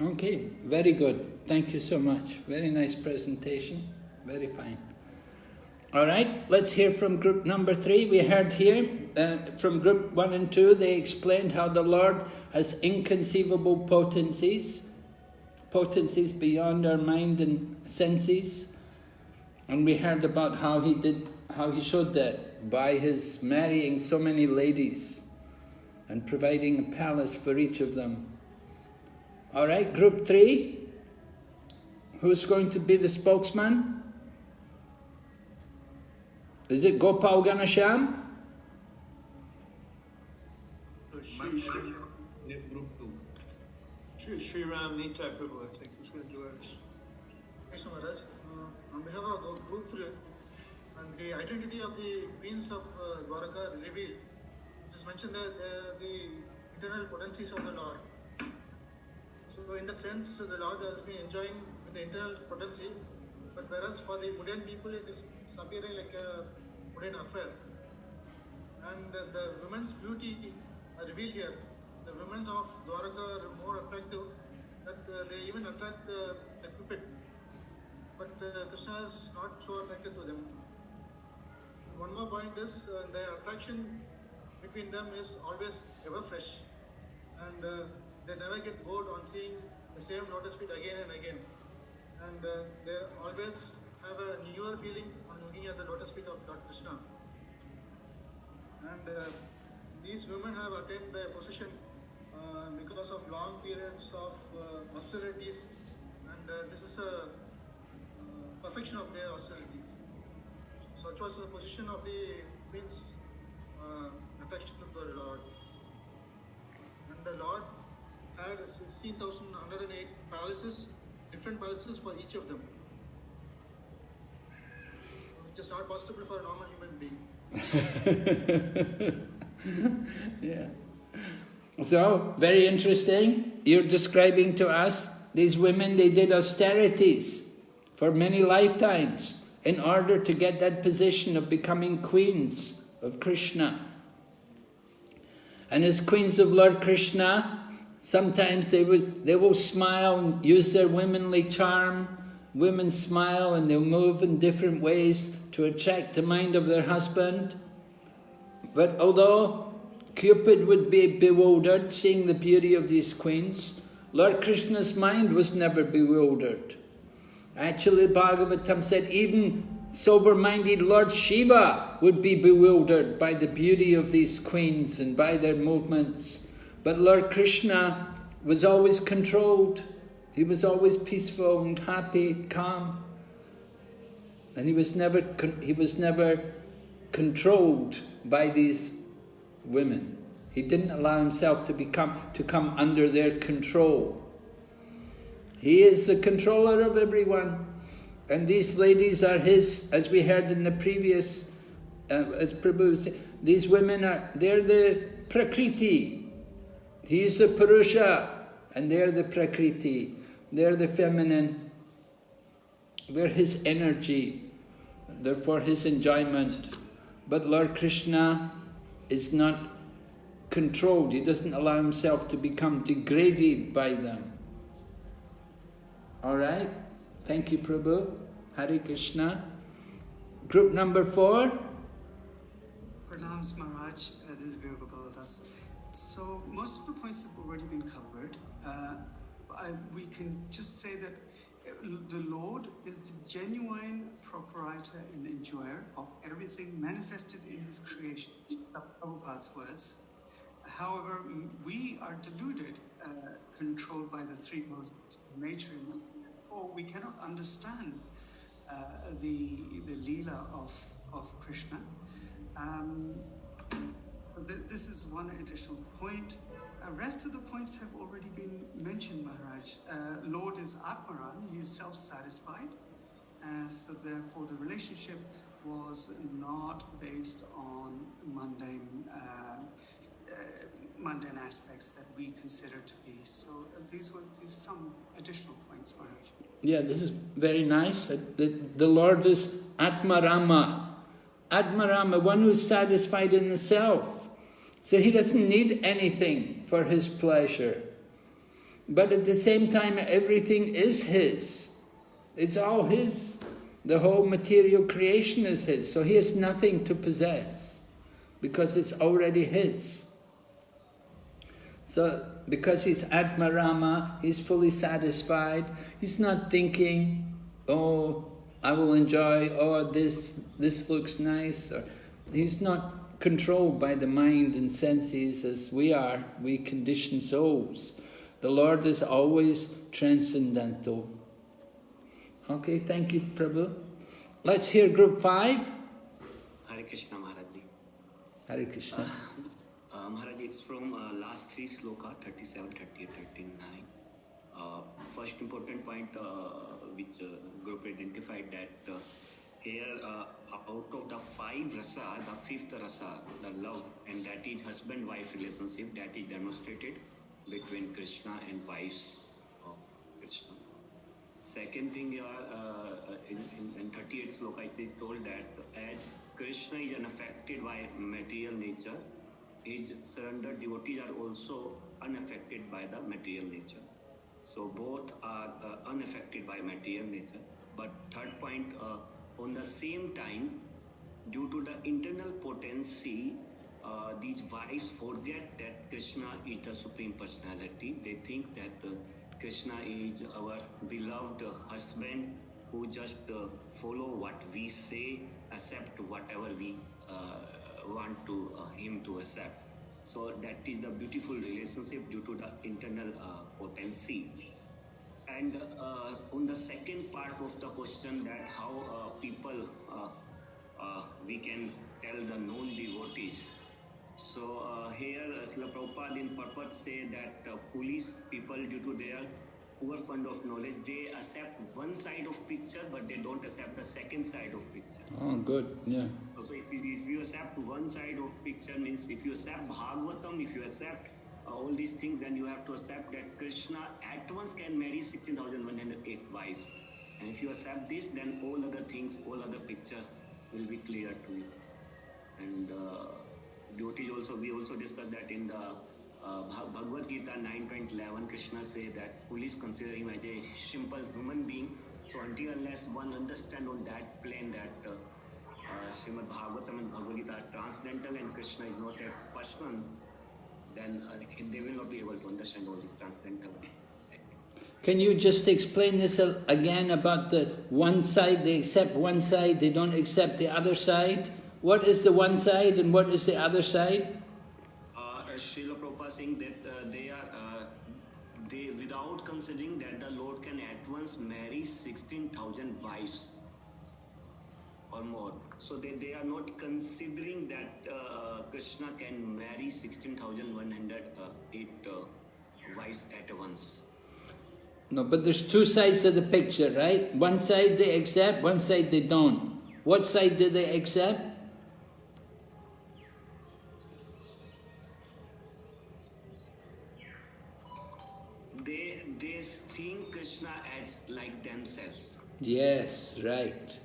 Okay, very good. Thank you so much. Very nice presentation. Very fine. All right, let's hear from group number 3. We heard here from group 1 and 2, they explained how the Lord has inconceivable potencies beyond our mind and senses. And we heard about how he showed that by his marrying so many ladies and providing a palace for each of them. All right, group 3. Who's going to be the spokesman? Is it Gopal Ganesham? Group 2. Sriram Nita Prabhu, I think is going to do ours. Yes, Maharaj. On behalf of Group 3, and the identity of the queens of Dvāraka revealed, it is mentioned that they are the internal potencies of the Lord. So in that sense, the Lord has been enjoying with the internal potency, but whereas for the Buddhian people, it is appearing like a Buddhian affair. And the women's beauty are revealed here. The women of Dvāraka are more attractive, that they even attract the Cupid. But Krishna is not so attracted to them. One more point is the attraction between them is always ever fresh. And they never get bored on seeing the same lotus feet again and again. And they always have a newer feeling on looking at the lotus feet of Lord Krishna. And these women have attained their position because of long periods of austerities, and this is a perfection of their austerities. Such was the position of the queen's attraction to the Lord. And the Lord had 16,108 palaces, different palaces for each of them, which is not possible for a normal human being. Yeah. So, very interesting. You're describing to us, these women, they did austerities for many lifetimes in order to get that position of becoming queens of Krishna. And as queens of Lord Krishna, sometimes they will smile and use their womanly charm. Women smile and they'll move in different ways to attract the mind of their husband. But although Cupid would be bewildered seeing the beauty of these queens, Lord Krishna's mind was never bewildered. Actually, Bhagavatam said even sober-minded Lord Shiva would be bewildered by the beauty of these queens and by their movements. But Lord Krishna was always controlled. He was always peaceful and happy, calm. And he was never controlled by these women. He didn't allow himself to come under their control. He is the controller of everyone. And these ladies are his, as we heard in the previous, as Prabhu said, these women they're the Prakriti. He is the Purusha, and they're the Prakriti. They're the feminine. They're his energy. They're for his enjoyment. But Lord Krishna is not controlled. He doesn't allow himself to become degraded by them. All right? Thank you, Prabhu. Hare Krishna. Group number 4. Pranams Maharaj, this is Virabhavadas. So most of the points have already been covered. We can just say that the Lord is the genuine proprietor and enjoyer of everything manifested in his creation. Prabhupada's words. However, we are deluded, controlled by the threemost nature, or we cannot understand the Leela of Krishna. This is one additional point. Rest of the points have already been mentioned, Maharaj. Lord is Atmaram, he is self-satisfied, so therefore the relationship was not based on mundane aspects that we consider to be. So these were some additional points, Maharaj. Yeah, this is very nice. The Lord is Atmarama. Atmarama, one who is satisfied in the self. So he doesn't need anything for his pleasure. But at the same time, everything is his. It's all his. The whole material creation is his. So he has nothing to possess because it's already his. So because he's Atmarama, he's fully satisfied. He's not thinking, oh, I will enjoy, oh, this looks nice. Or he's not controlled by the mind and senses as we are, we conditioned souls. The Lord is always transcendental. Okay, thank you, Prabhu. Let's hear group 5. Hare Krishna, Maharaj. Hare Krishna. Maharaj, it's from last 3 sloka, 37, 38, 39. First important point which group identified that here out of the 5 rasa, the 5th rasa, the love, and that is husband-wife relationship, that is demonstrated between Krishna and wives of Krishna. Second thing, in 38th sloka it is told that as Krishna is unaffected by material nature, his surrendered devotees are also unaffected by the material nature. So both are unaffected by material nature. But third point, on the same time, due to the internal potency, these wives forget that Krishna is the Supreme Personality. They think that Krishna is our beloved husband who just follow what we say, accept whatever we want to him to accept. So that is the beautiful relationship due to the internal potency. And on the second part of the question, that how people we can tell the non-devotees. So here Srila Prabhupada in purport say that foolish people, due to their poor fund of knowledge, they accept one side of picture but they don't accept the second side of picture. Oh, good, yeah. So if you accept one side of picture, means if you accept Bhagavatam, if you accept all these things, then you have to accept that Krishna at once can marry 16,108 wives. And if you accept this, then all other things, all other pictures will be clear to you. And devotees also, we also discussed that in the Bhagavad Gita 9.11, Krishna say that foolish consider him as a simple human being. So until unless one understand on that plane that Srimad Bhagavatam and Bhagavad Gita are transcendental and Krishna is not a person, then they will not be able to understand all this transcendental. Can you just explain this again about the one side, they accept one side, they don't accept the other side? What is the one side and what is the other side? Srila Prabhupada saying that they without considering that the Lord can at once marry 16,000 wives or more. So they are not considering that Krishna can marry 16,108 wives at once. No, but there's 2 sides of the picture, right? One side they accept, one side they don't. What side do they accept? They think Krishna as like themselves. Yes, right.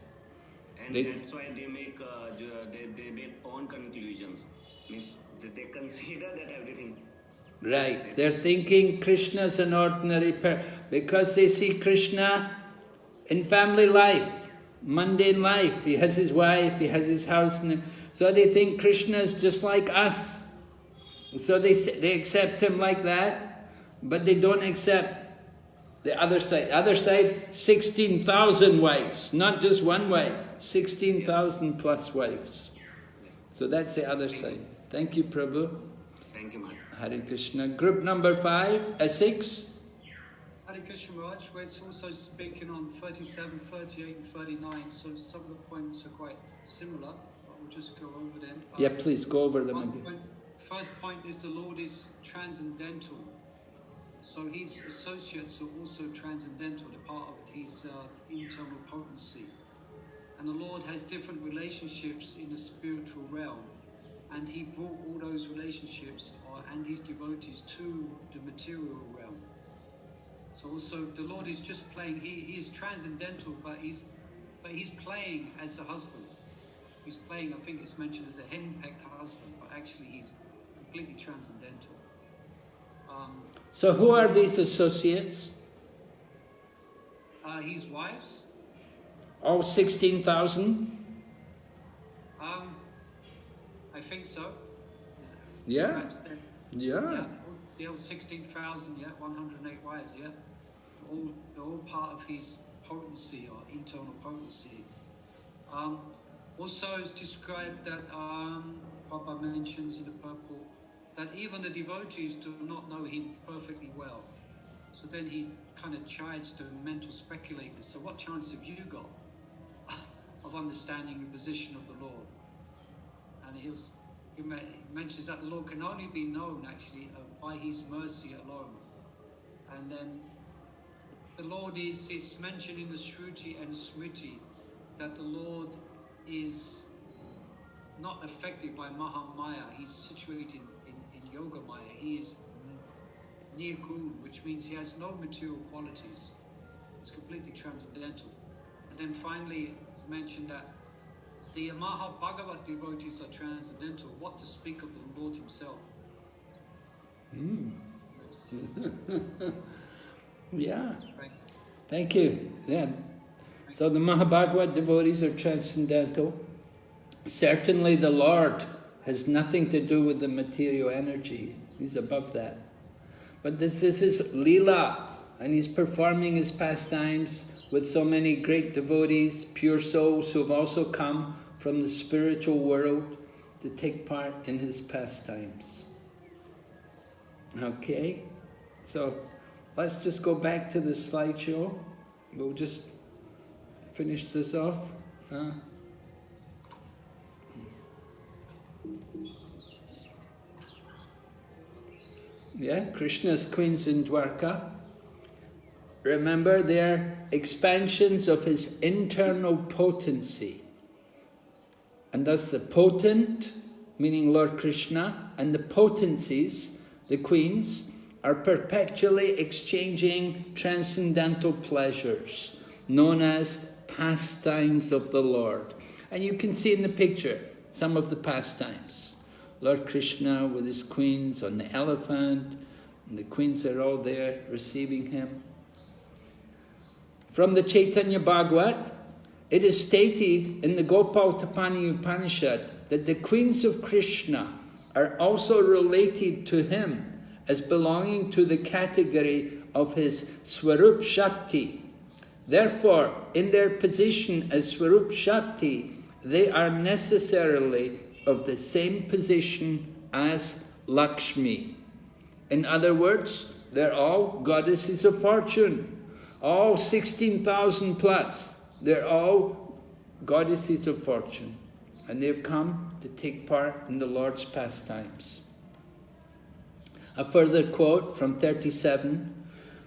And that's why they make they make own conclusions. Means they consider that everything. Right. They're thinking Krishna's an ordinary person because they see Krishna in family life, mundane life. He has his wife, he has his house, so they think Krishna is just like us. So they accept him like that, but they don't accept the other side. Other side, 16,000 wives, not just one wife, 16,000 plus wives. So that's the other side. Thank you, Prabhu. Thank you, Maharaj. Hare Krishna. Group number 6. Hare Krishna Maharaj, where it's also speaking on 37, 38 and 39, so some of the points are quite similar, but we'll just go over them. Yeah, please go over them again. First point is the Lord is transcendental. So his associates are also transcendental, a part of his internal potency. And the Lord has different relationships in the spiritual realm. And he brought all those relationships and his devotees to the material realm. So also the Lord is just playing, he is transcendental, but he's playing as a husband. He's playing, I think it's mentioned as a henpecked husband, but actually he's completely transcendental. So who are these associates? His wives. All 16,000? I think so. Yeah. Yeah. The old 16,000, 108 wives, they're all part of his potency or internal potency. Also it's described that Prabhupada mentions in the purport that even the devotees do not know him perfectly well. So then he kind of chides the mental speculators. So what chance have you got of understanding the position of the Lord? And he mentions that the Lord can only be known actually by his mercy alone. And then the Lord it's mentioned in the Shruti and Smriti that the Lord is not affected by Mahamaya. He's situated in Yoga Maya. He is Nirgun, which means he has no material qualities. It's completely transcendental. And then finally it's mentioned that the Mahabhagavat devotees are transcendental. What to speak of the Lord himself? Yeah. Thank you. Yeah. So the Mahabhagavat devotees are transcendental. Certainly the Lord has nothing to do with the material energy. He's above that. But this is Leela, and he's performing his pastimes with so many great devotees, pure souls who have also come from the spiritual world to take part in his pastimes. Okay, so let's just go back to the slideshow. We'll just finish this off. Yeah, Krishna's queens in Dvāraka. Remember, they're expansions of his internal potency. And thus the potent, meaning Lord Krishna, and the potencies, the queens, are perpetually exchanging transcendental pleasures, known as pastimes of the Lord. And you can see in the picture some of the pastimes. Lord Krishna with his queens on the elephant, and the queens are all there receiving him. From the Chaitanya Bhagavat, it is stated in the Gopal Tapani Upanishad that the queens of Krishna are also related to him as belonging to the category of his Swarup Shakti. Therefore, in their position as Swarup Shakti, they are necessarily of the same position as Lakshmi. In other words, they're all goddesses of fortune. All 16,000 plus, they're all goddesses of fortune. And they've come to take part in the Lord's pastimes. A further quote from 37.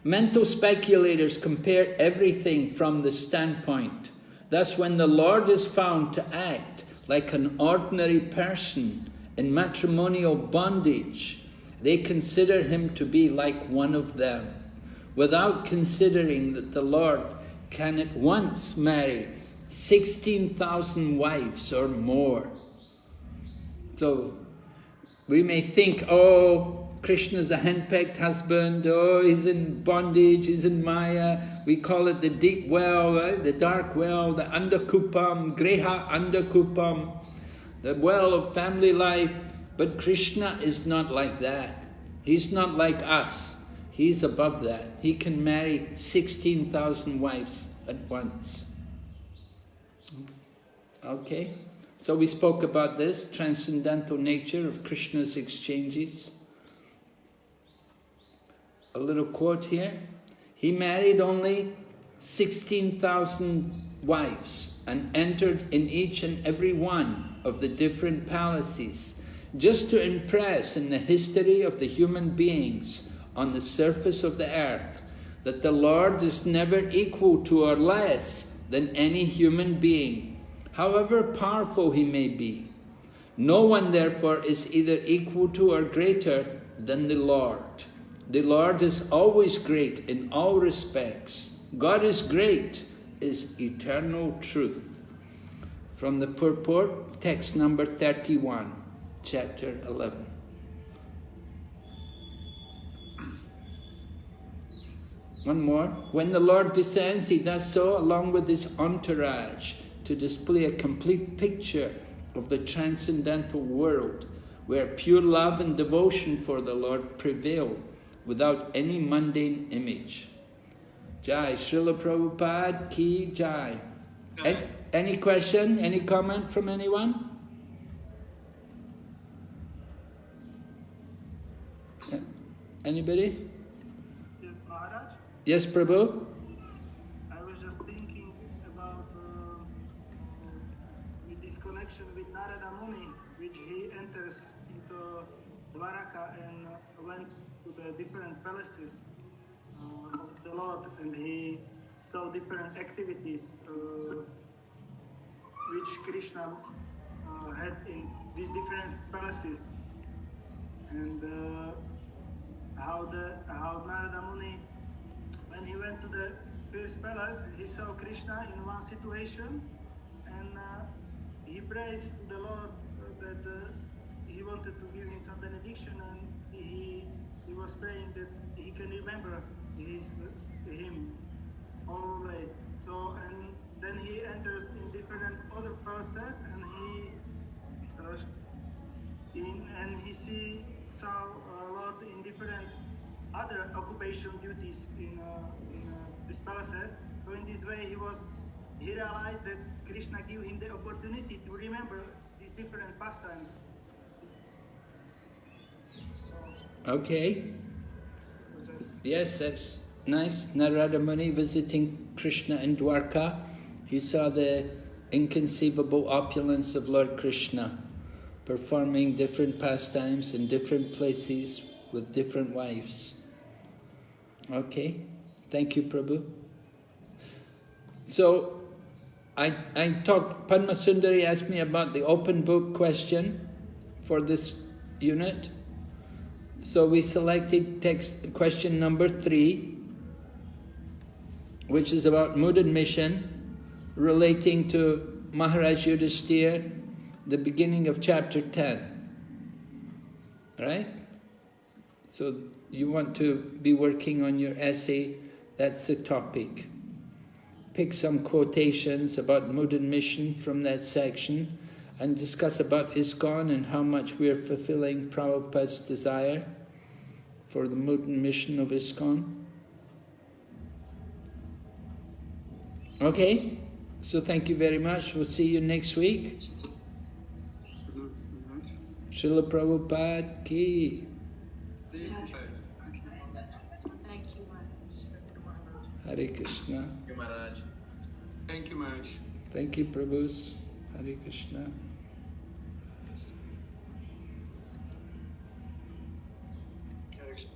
Mental speculators compare everything from the standpoint. Thus, when the Lord is found to act like an ordinary person in matrimonial bondage, they consider him to be like one of them, without considering that the Lord can at once marry 16,000 wives or more. So we may think, oh, Krishna's a henpecked husband, oh, he's in bondage, he's in Maya. We call it the deep well, right? The dark well, the andakupam, greha andakupam, the well of family life. But Krishna is not like that. He's not like us. He's above that. He can marry 16,000 wives at once. Okay? So we spoke about this transcendental nature of Krishna's exchanges. a little quote here. He married only 16,000 wives and entered in each and every one of the different palaces, just to impress in the history of the human beings on the surface of the earth that the Lord is never equal to or less than any human being, however powerful he may be. No one, therefore, is either equal to or greater than the Lord. The Lord is always great in all respects. God is great, is eternal truth. From the purport, text number 31, chapter 11. One more. When the Lord descends, he does so along with his entourage to display a complete picture of the transcendental world, where pure love and devotion for the Lord prevail without any mundane image. Jai, Srila Prabhupada ki Jai. Any question, any comment from anyone? Anybody? Yes, Maharaj? Yes, Prabhu? I was just thinking about with this connection with Narada Muni, which he enters into Dvārakā and went to the different palaces of the Lord, and he saw different activities which Krishna had in these different palaces, and how Narada Muni, when he went to the first palace, he saw Krishna in one situation, and he praised the Lord that he wanted to give him some benediction, and he was praying that he can remember him always. So, and then he enters in different other palaces, and he saw Lord in different other occupation duties in these palaces. So in this way, he realized that Krishna gave him the opportunity to remember these different pastimes. Okay. Yes, that's nice. Narada Muni visiting Krishna in Dwarka. He saw the inconceivable opulence of Lord Krishna, performing different pastimes in different places with different wives. Okay, thank you, Prabhu. So, Padma Sundari asked me about the open book question for this unit. So we selected question number 3, which is about mood and mission, relating to Maharaj Yudhishthira, the beginning of chapter 10. Right? So you want to be working on your essay, that's the topic. Pick some quotations about mood and mission from that section and discuss about ISKCON and how much we are fulfilling Prabhupada's desire for the mood and mission of ISKCON. Okay, so thank you very much. We'll see you next week. Srila Prabhupada ki. Thank you, Maharaj. Hare Krishna. Thank you, Maharaj. Thank you, Maharaj. Thank you, Prabhus. Hare Krishna. Hare Krishna.